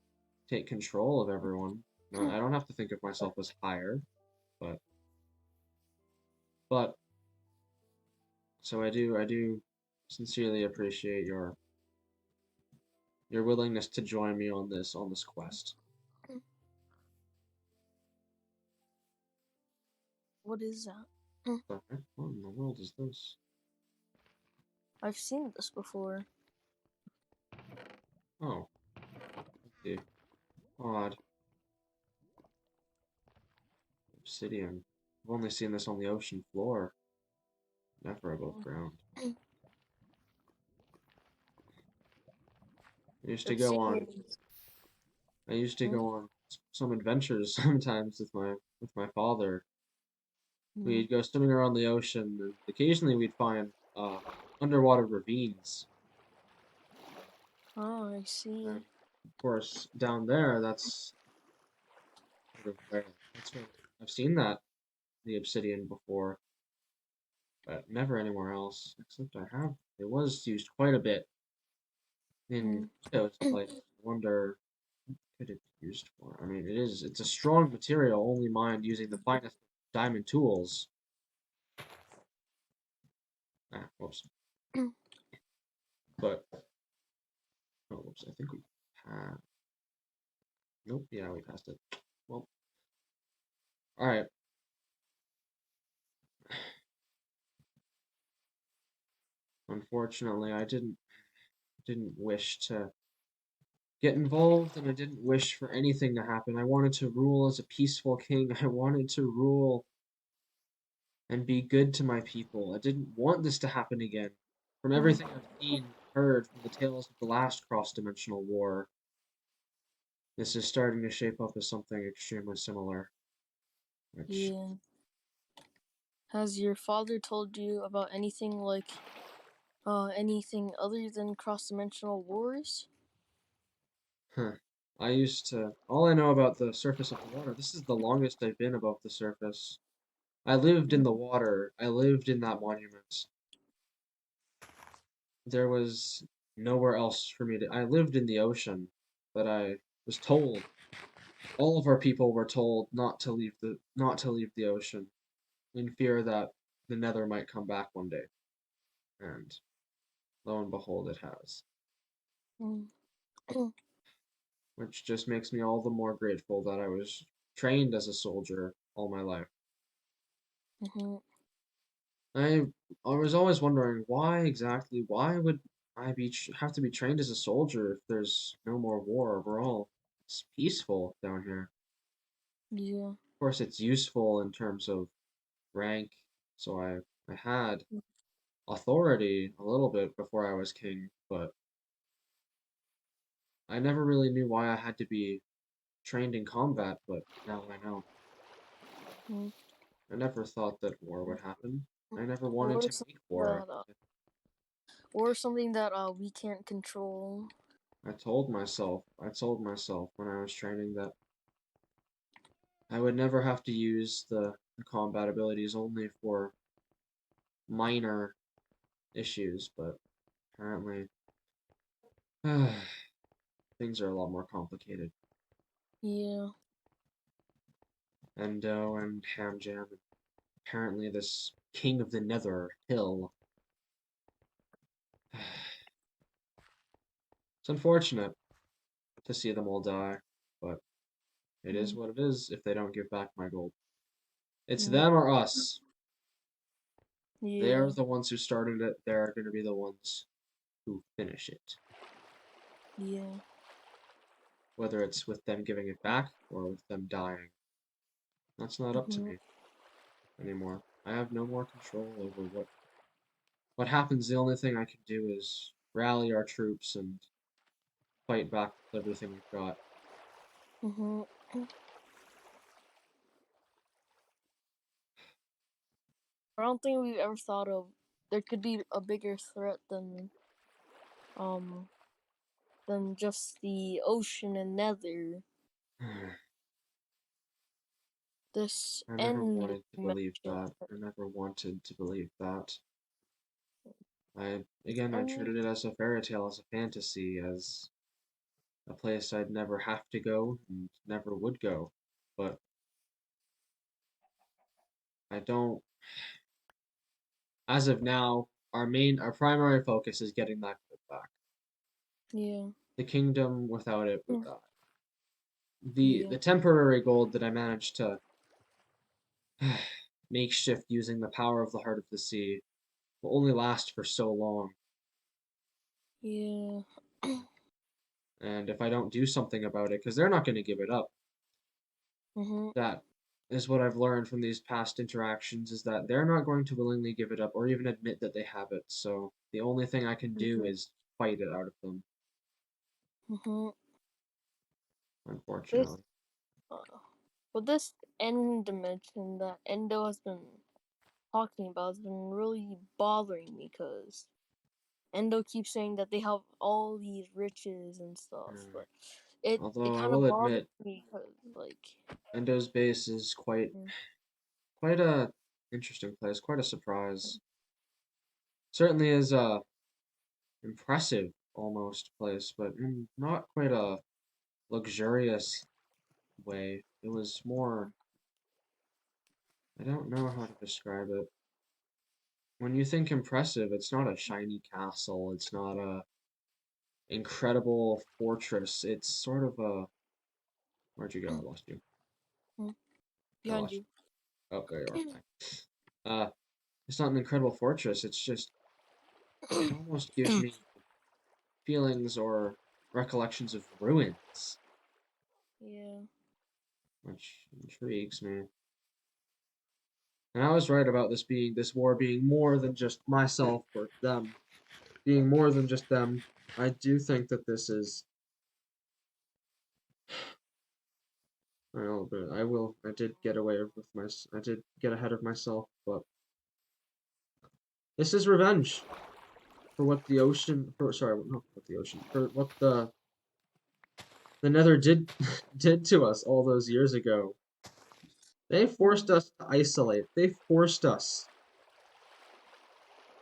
control of everyone. No, I don't have to think of myself as higher, but so I do sincerely appreciate your willingness to join me on this quest. What is that? Okay, what in the world is this? I've seen this before. Oh, okay. Odd. Obsidian. I've only seen this on the ocean floor, never above ground. I used to go on Obsidian. I used to go on some adventures sometimes with my father. We'd go swimming around the ocean, and occasionally we'd find underwater ravines. Oh, I see. And of course, down there, that's sort of where I've seen the obsidian before, but never anywhere else. Except it was used quite a bit in those places. I wonder what could it be used for? I mean, it's a strong material, only mined using the finest diamond tools. Ah, whoops. But oh, whoops, I think we have. Nope, yeah, we passed it. Well, alright. Unfortunately, I didn't wish to get involved, and I didn't wish for anything to happen. I wanted to rule as a peaceful king. I wanted to rule and be good to my people. I didn't want this to happen again. From everything I've seen, heard from the tales of the last cross-dimensional war, this is starting to shape up as something extremely similar. Which, Yeah. Has your father told you about anything like anything other than cross-dimensional wars? huh. All I know about the surface of the water, this is the longest I've been above the surface. I lived in the water. I lived in that monument. There was nowhere else for me to. I lived in the ocean, but I was told. All of our people were told not to leave the ocean, in fear that the Nether might come back one day. And lo and behold, it has. Which just makes me all the more grateful that I was trained as a soldier all my life. I I was always wondering why would have to be trained as a soldier if there's no more war? It's peaceful down here. Yeah. Of course, it's useful in terms of rank, so I had authority a little bit before I was king, but I never really knew why I had to be trained in combat, but now I know. Mm. I never thought that war would happen. I never wanted Or to something make war. that or something that we can't control. I told myself when I was training that I would never have to use the combat abilities only for minor issues, but apparently things are a lot more complicated. Yeah. Endo and HamJam, and apparently this King of the Nether Hill. It's unfortunate to see them all die, but it is what it is if they don't give back my gold. It's them or us. They're Yeah. the ones who started it, they're going to be the ones who finish it. Yeah. Whether it's with them giving it back or with them dying. That's not up to me anymore. I have no more control over what happens. The only thing I can do is rally our troops and fight back with everything we've got. I don't think we've ever thought of there could be a bigger threat than just the ocean and nether. This I never end wanted to believe dimension. that. I never wanted to believe that. I treated it as a fairy tale, as a fantasy, as a place I'd never have to go and never would go. But I don't. As of now, our primary focus is getting that gold back. Yeah. The kingdom without it would Mm. die. Yeah. The temporary gold that I managed to makeshift using the power of the heart of the sea will only last for so long. Yeah. And if I don't do something about it, because they're not going to give it up, Mhm. that is what I've learned from these past interactions is that they're not going to willingly give it up or even admit that they have it. So the only thing I can do Mhm. is fight it out of them, Mhm. This, unfortunately. but this end dimension that Endo has been talking about has been really bothering me because Endo keeps saying that they have all these riches and stuff, Mm. but it Although I kind of will bothers admit, me because Endo's base is mm, quite a interesting place, quite a surprise. Certainly is a impressive almost place, but in not quite a luxurious way. It was more, I don't know how to describe it. When you think impressive, it's not a shiny castle, it's not a incredible fortress. It's sort of a, where'd you go? I lost you. mm, I behind lost you. you. Oh, there you are. Uh, it's not an incredible fortress. It's just, it almost gives me feelings or recollections of ruins, Yeah. which intrigues me. And I was right about this war being more than just myself or them, being more than just them. I do think that this is, well, but I did get away with I did get ahead of myself, but this is revenge for what the ocean, for, sorry, not what the ocean, for what the Nether did did to us all those years ago. They forced us to isolate. They forced us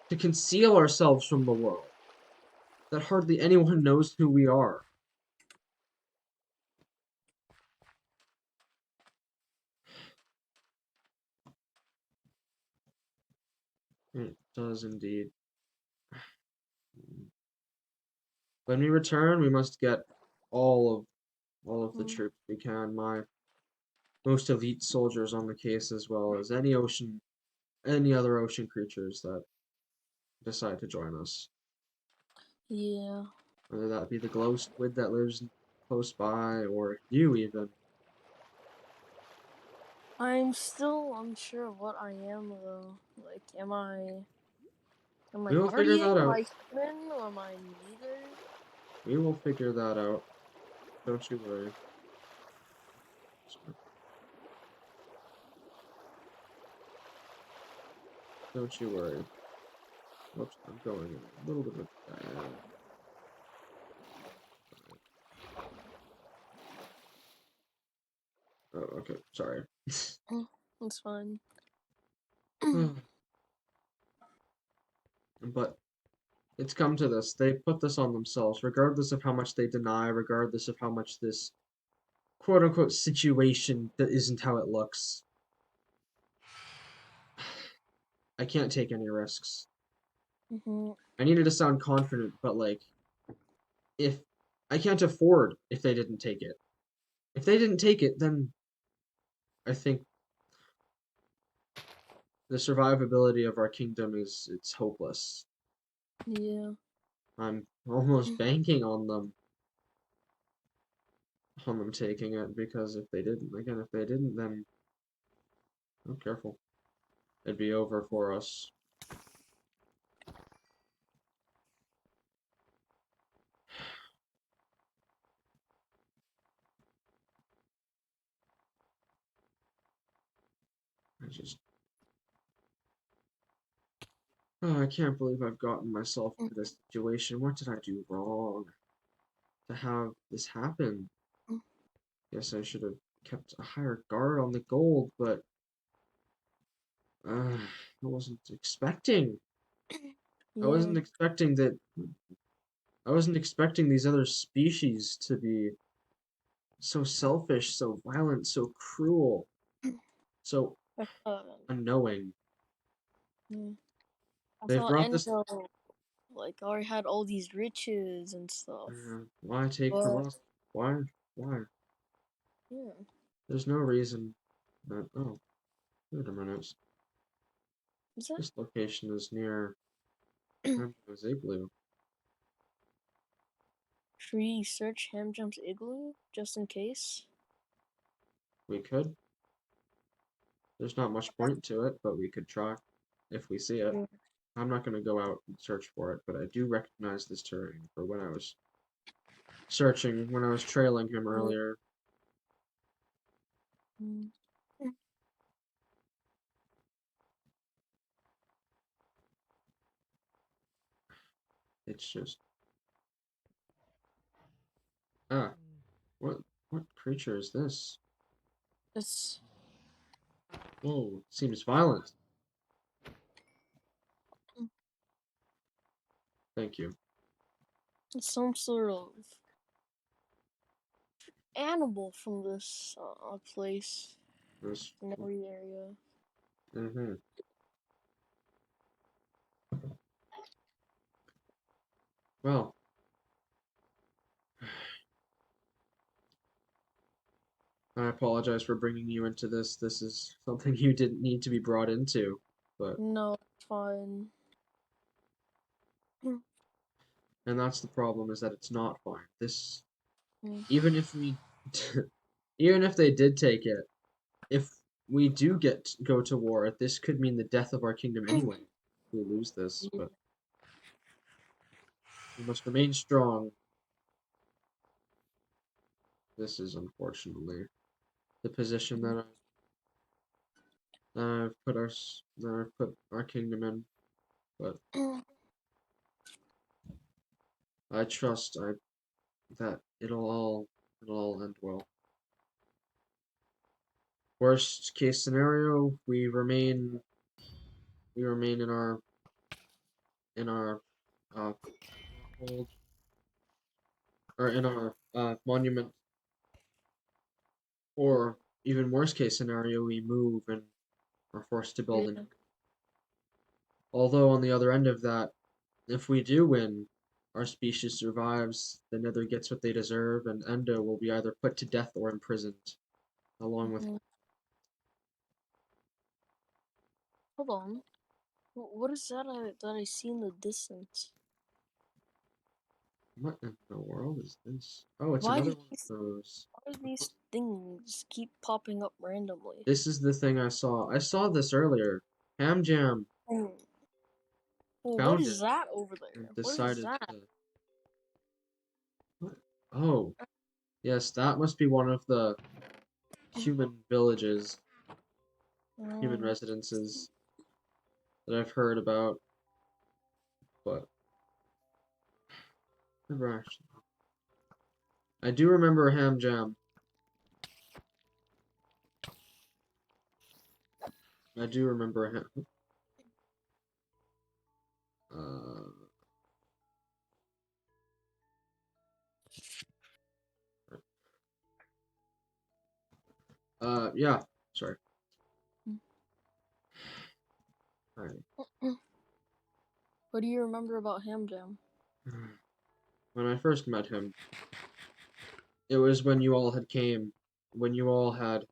to conceal ourselves from the world. That hardly anyone knows who we are. It does indeed. When we return, we must get all of the Mm, troops we can. My most elite soldiers on the case, as well as any other ocean creatures that decide to join us. yeah. Whether that be the glow squid that lives close by, or you even. I'm still unsure of what I am though. Like, am I We will figure guardian? that Am out. I human? Or am I neither? We will figure that out. Don't you worry. Don't you worry. Oops, I'm going in a little bit of a bad. Oh, okay. Sorry. It's fine. But it's come to this. They put this on themselves, regardless of how much they deny, regardless of how much this quote unquote situation that isn't how it looks. I can't take any risks. Mm-hmm. I needed to sound confident, but like, if I can't afford if they didn't take it. If they didn't take it, then I think the survivability of our kingdom is it's hopeless. Yeah. I'm almost banking on them taking it because if they didn't, then oh, careful, it'd be over for us. I just, oh, I can't believe I've gotten myself into this situation. What did I do wrong to have this happen? Guess I should have kept a higher guard on the gold, but I wasn't expecting I Yeah. wasn't expecting that. I wasn't expecting these other species to be so selfish, so violent, so cruel, so I thought, unknowing. yeah. I They've thought brought this. Endo like already had all these riches and stuff. Why take from But us? Why? Why? yeah. There's no reason that. Oh, wait a minute. Is that This location is near Hamja's igloo. should we search HamJam's igloo just in case? We could. There's not much point to it, but we could try if we see it. Yeah. I'm not going to go out and search for it, but I do recognize this terrain for when I was searching, when I was trailing him earlier. Mm. It's just ah, what creature is this? It's Whoa, seems violent. Thank you. it's some sort of animal from this place This, in every area. mm-hmm. Well, I apologize for bringing you into this. This is something you didn't need to be brought into, but No, it's fine. and that's the problem is that it's not fine. This Mm. even if we even if they did take it, if we do go to war, this could mean the death of our kingdom anyway. If we lose this, Yeah. but we must remain strong. This is unfortunately the position that I've put our kingdom in, but I trust that it'll all end well. Worst case scenario, we remain in our hold or in our monument, or even worst case scenario, we move and are forced to build Yeah. an. Although on the other end of that, if we do win, our species survives, the Nether gets what they deserve, and Endo will be either put to death or imprisoned, along with Mhm. Hold on. What is that I see in the distance? what in the world is this? Oh, it's Why another do one of these those. why do these things keep popping up randomly? This is the thing I saw. I saw this earlier. HamJam Oh, well, what found it is that over and there? What is decided that? to. What? Oh, yes, that must be one of the human villages, human Um, residences that I've heard about, but never actually. I do remember HamJam. I do remember him. Yeah. Sorry. Alright. what do you remember about HamJam? When I first met him, it was when you all when you all had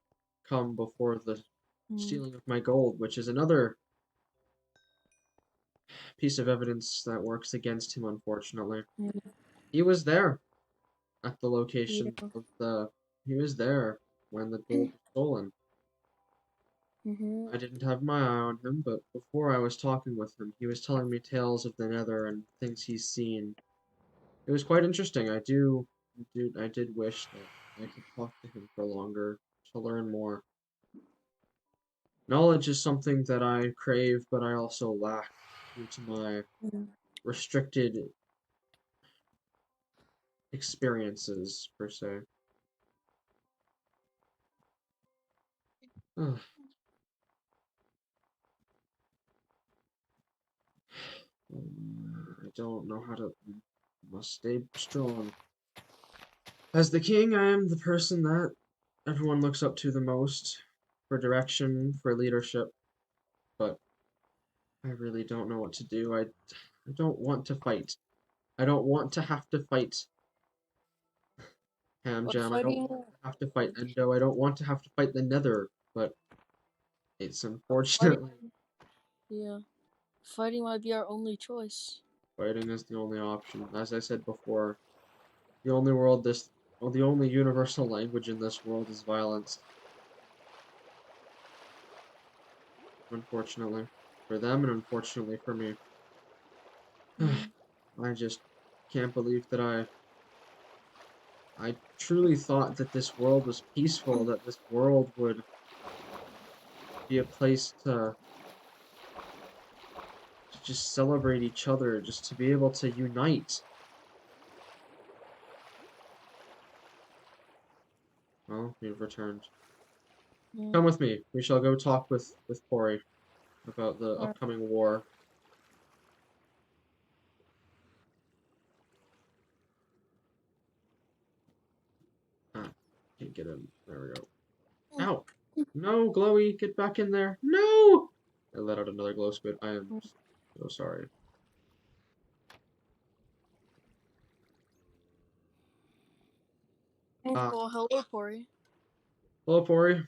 come before the Mm. stealing of my gold, which is another piece of evidence that works against him, unfortunately. Mm. He was there at the Yeah. location of the. He was there when the gold was stolen. Mhm. I didn't have my eye on him, but before I was talking with him, he was telling me tales of the Nether and things he's seen. It was quite interesting. I did wish that I could talk to him for longer to learn more. Knowledge is something that I crave, but I also lack due to my Mm. restricted experiences, per se. Ugh. don't know how to. Must stay strong. As the king, I am the person that everyone looks up to the most for direction, for leadership. But I really don't know what to do. I don't want to fight. I don't want to have to fight But HamJam. I don't fighting, want to have to fight Endo. I don't want to have to fight the Nether. But it's fighting, unfortunately yeah, fighting might be our only choice. fighting is the only option. As I said before, the only world this, well, the only universal language in this world is violence. Unfortunately for them and unfortunately for me. Mm. I just can't believe that I truly thought that this world was peaceful, that this world would be a place to just celebrate each other, just to be able to unite. Well, we've returned. Mm. Come with me. We shall go talk with Pori about the Alright. upcoming war. Ah, can't get in. There we go. Ow! No, Glowy, get back in there. No! I let out another glow squid. I am so sorry. Ah, Well, hello, Pori. hello, Pori.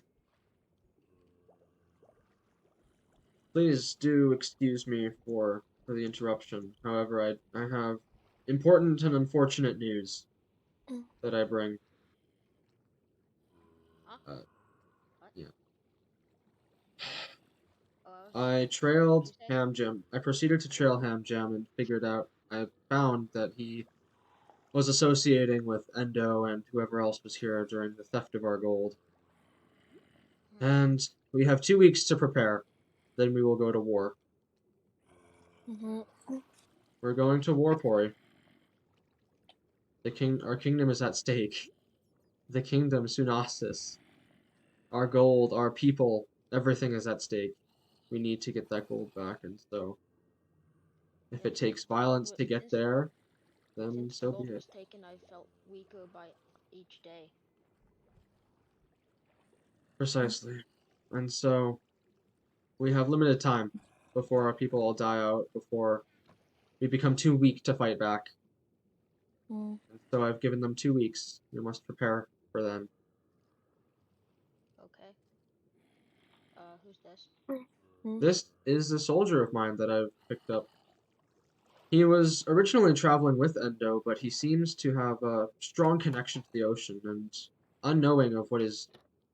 Please do excuse me for the interruption. However, I have important and unfortunate news that I bring. Huh? Uh, What? yeah. Oh, I what did trailed you say? HamJam. I proceeded to trail HamJam and figured out. I found that he was associating with Endo and whoever else was here during the theft of our gold. And we have 2 weeks to prepare. Then we will go to war. Mm-hmm. We're going to war, Pori. Our kingdom is at stake. The kingdom Sunasis. Our gold, our people, everything is at stake. We need to get that gold back, and so if Yeah, it takes violence to get since there, then since the so be gold it. was taken, I felt weaker by each day. Precisely. And so we have limited time before our people all die out, before we become too weak to fight back. Mm. And so I've given them 2 weeks. We must prepare for them. Okay. Who's this? Mm. This is a soldier of mine that I've picked up. He was originally traveling with Endo, but he seems to have a strong connection to the ocean and unknowing of what his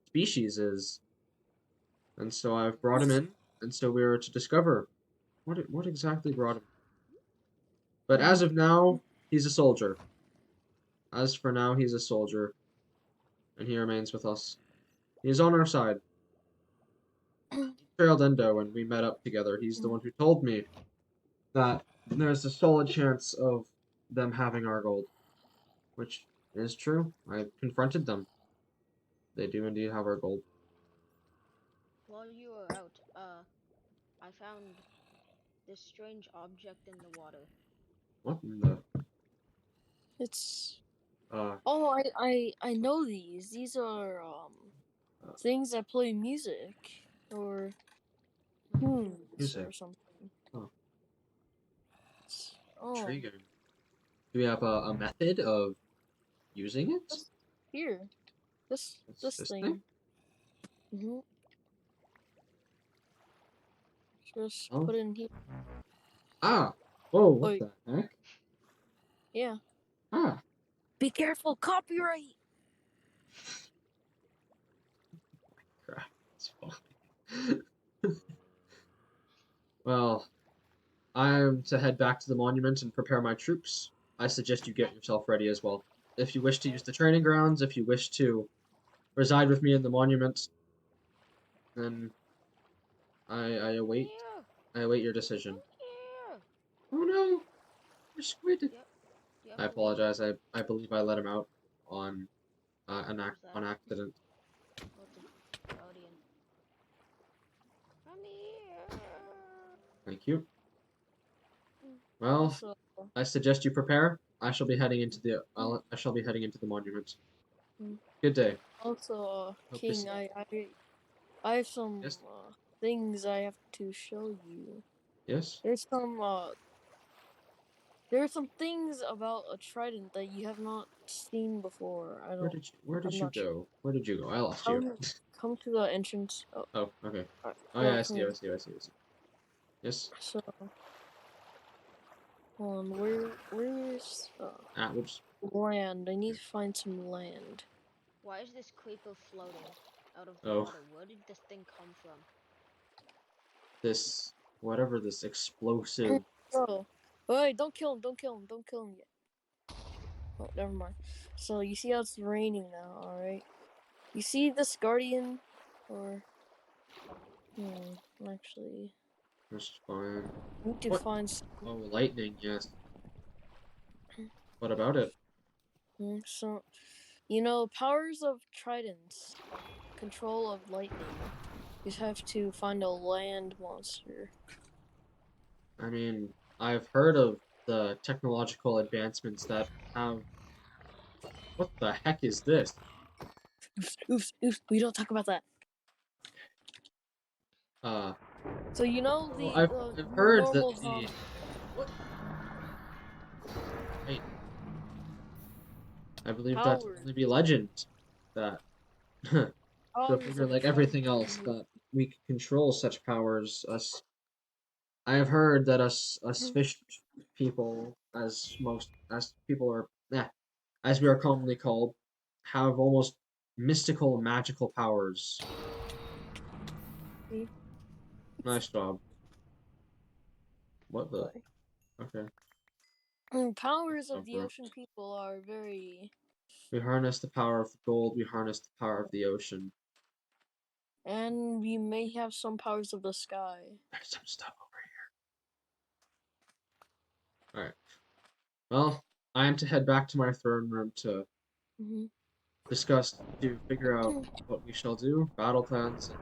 species is. And so I've brought him in, and so we are to discover what exactly brought him. But as Mm. of now, he's a soldier. As for now, he's a soldier, and he remains with us. He is on our side. He trailed Endo when we met up together. He's the one who told me that there's a solid chance of them having our gold, which is true. I confronted them. They do indeed have our gold. While you were out, I found this strange object in the water. What in the It's uh oh, I know these. These are things that play music or tunes music? or something. Oh, Oh, intriguing. Do we have a method of using it? this, here, this This thing? thing. Mm-hmm. Just Oh. put it in here. Ah! Whoa, what Wait, the heck? yeah. Ah! Be careful, copyright. Crap. It's fine. Well, I'm to head back to the monument and prepare my troops. I suggest you get yourself ready as well. If you wish to use the training grounds, if you wish to reside with me in the monument, then I await Here! I await your decision. Come here! Oh no! A squid! Do you have I a lead? apologize. I believe I let him out on Who's that? on accident. Oh, it's a guardian. Come here! Thank you. Well, So, I suggest you prepare. I shall be heading into the monument. mm, Good day. also, Hope to King, see you. I have some Yes. things I have to show you. Yes. There are some things about a trident that you have not seen before. Where I'm did you not sure. go? Where did you go? I lost you. Come to the entrance. Oh, Oh, okay. Oh yeah, no, I come see you. here. I see you. I see you. I see you. Yes. So, hold on, where's Ah, whoops. land? I need to find some land. Why is this creeper floating out of the Oh, water? Where did this thing come from? this whatever this explosive. Oh, wait! Don't kill him! Don't kill him! Don't kill him yet. Oh, never mind. So you see how it's raining now, all right? You see this guardian, or actually, Just fine. I need to What? find. Oh, lightning. Yes. What about it? So, powers of tridents, control of lightning. You have to find a land monster. I mean, I've heard of the technological advancements that have. What the heck is this? Oops, oops, oops. We don't talk about that. Uh, So you know oh, the I've heard that normal the. zombie. What? Wait, I believe that to Powers. only be legend. That. Go Powers figure, of like trident. everything else, that we can control such powers. I have heard that us fish people, as people are, as we are commonly called, have almost mystical, magical powers. Nice job. What the? Okay. Powers of the Over. ocean people are very, We harness the power of the gold. We harness the power of the ocean. and we may have some powers of the sky. There's some stuff over here. All right. Well, I am to head back to my throne room to hmm figure out what we shall do, battle plans, and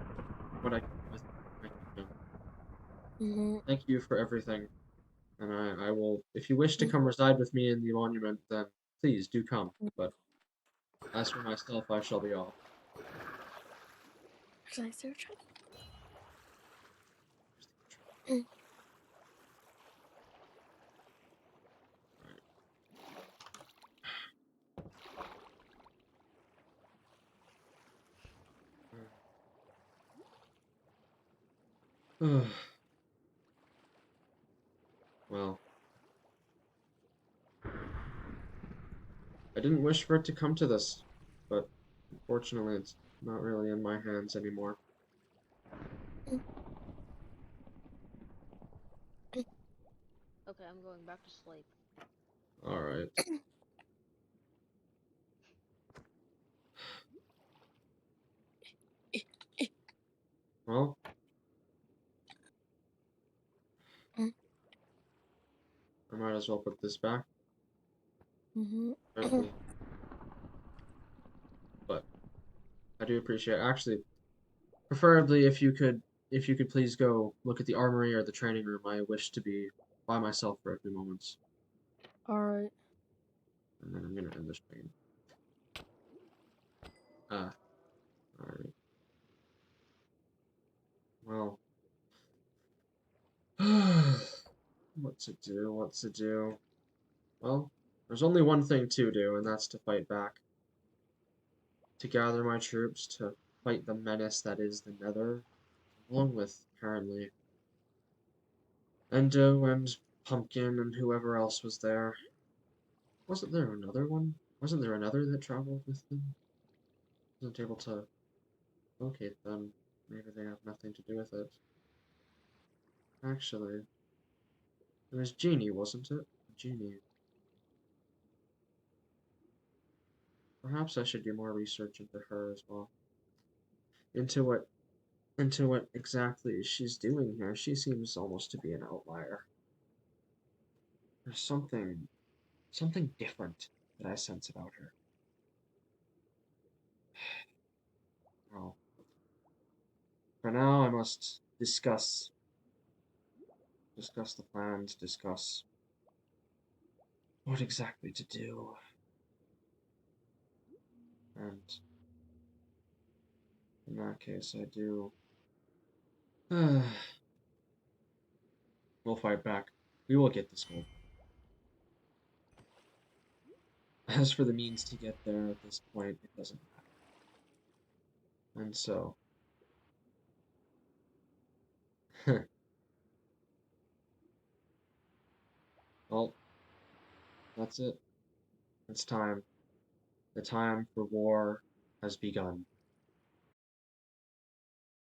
what I can do with my kingdom. hmm Thank you for everything, and I will. If you wish to Mm-hmm. come reside with me in the monument, then please do come. But as for myself, I shall be off. Can I search Alright. Well, I didn't wish for it to come to this, but unfortunately, it's not really in my hands anymore. Okay, I'm going back to sleep. All right. Well, I might as well put this back. Mm-hmm. Frankly. But I do appreciate it. Actually, preferably if you could please go look at the armory or the training room. I wish to be by myself for a few moments. All right. And then I'm gonna end the stream. Alright. Well. What to do, what to do. Well, there's only one thing to do, and that's to fight back. To gather my troops to fight the menace that is the Nether, along with, apparently, Endo and Pumpkin and whoever else was there. Wasn't there another one? Wasn't there another that traveled with them? Wasn't able to locate them. Maybe they have nothing to do with it. Actually, it was Jeannie, wasn't it? Jeannie. Perhaps I should do more research into her as well. Into what exactly she's doing here. She seems almost to be an outlier. There's something different that I sense about her. Well, for now I must discuss the plans, discuss what exactly to do. And in that case, I do. We'll fight back. We will get this gold. As for the means to get there at this point, it doesn't matter. And so, well, that's it. It's time. The time for war has begun.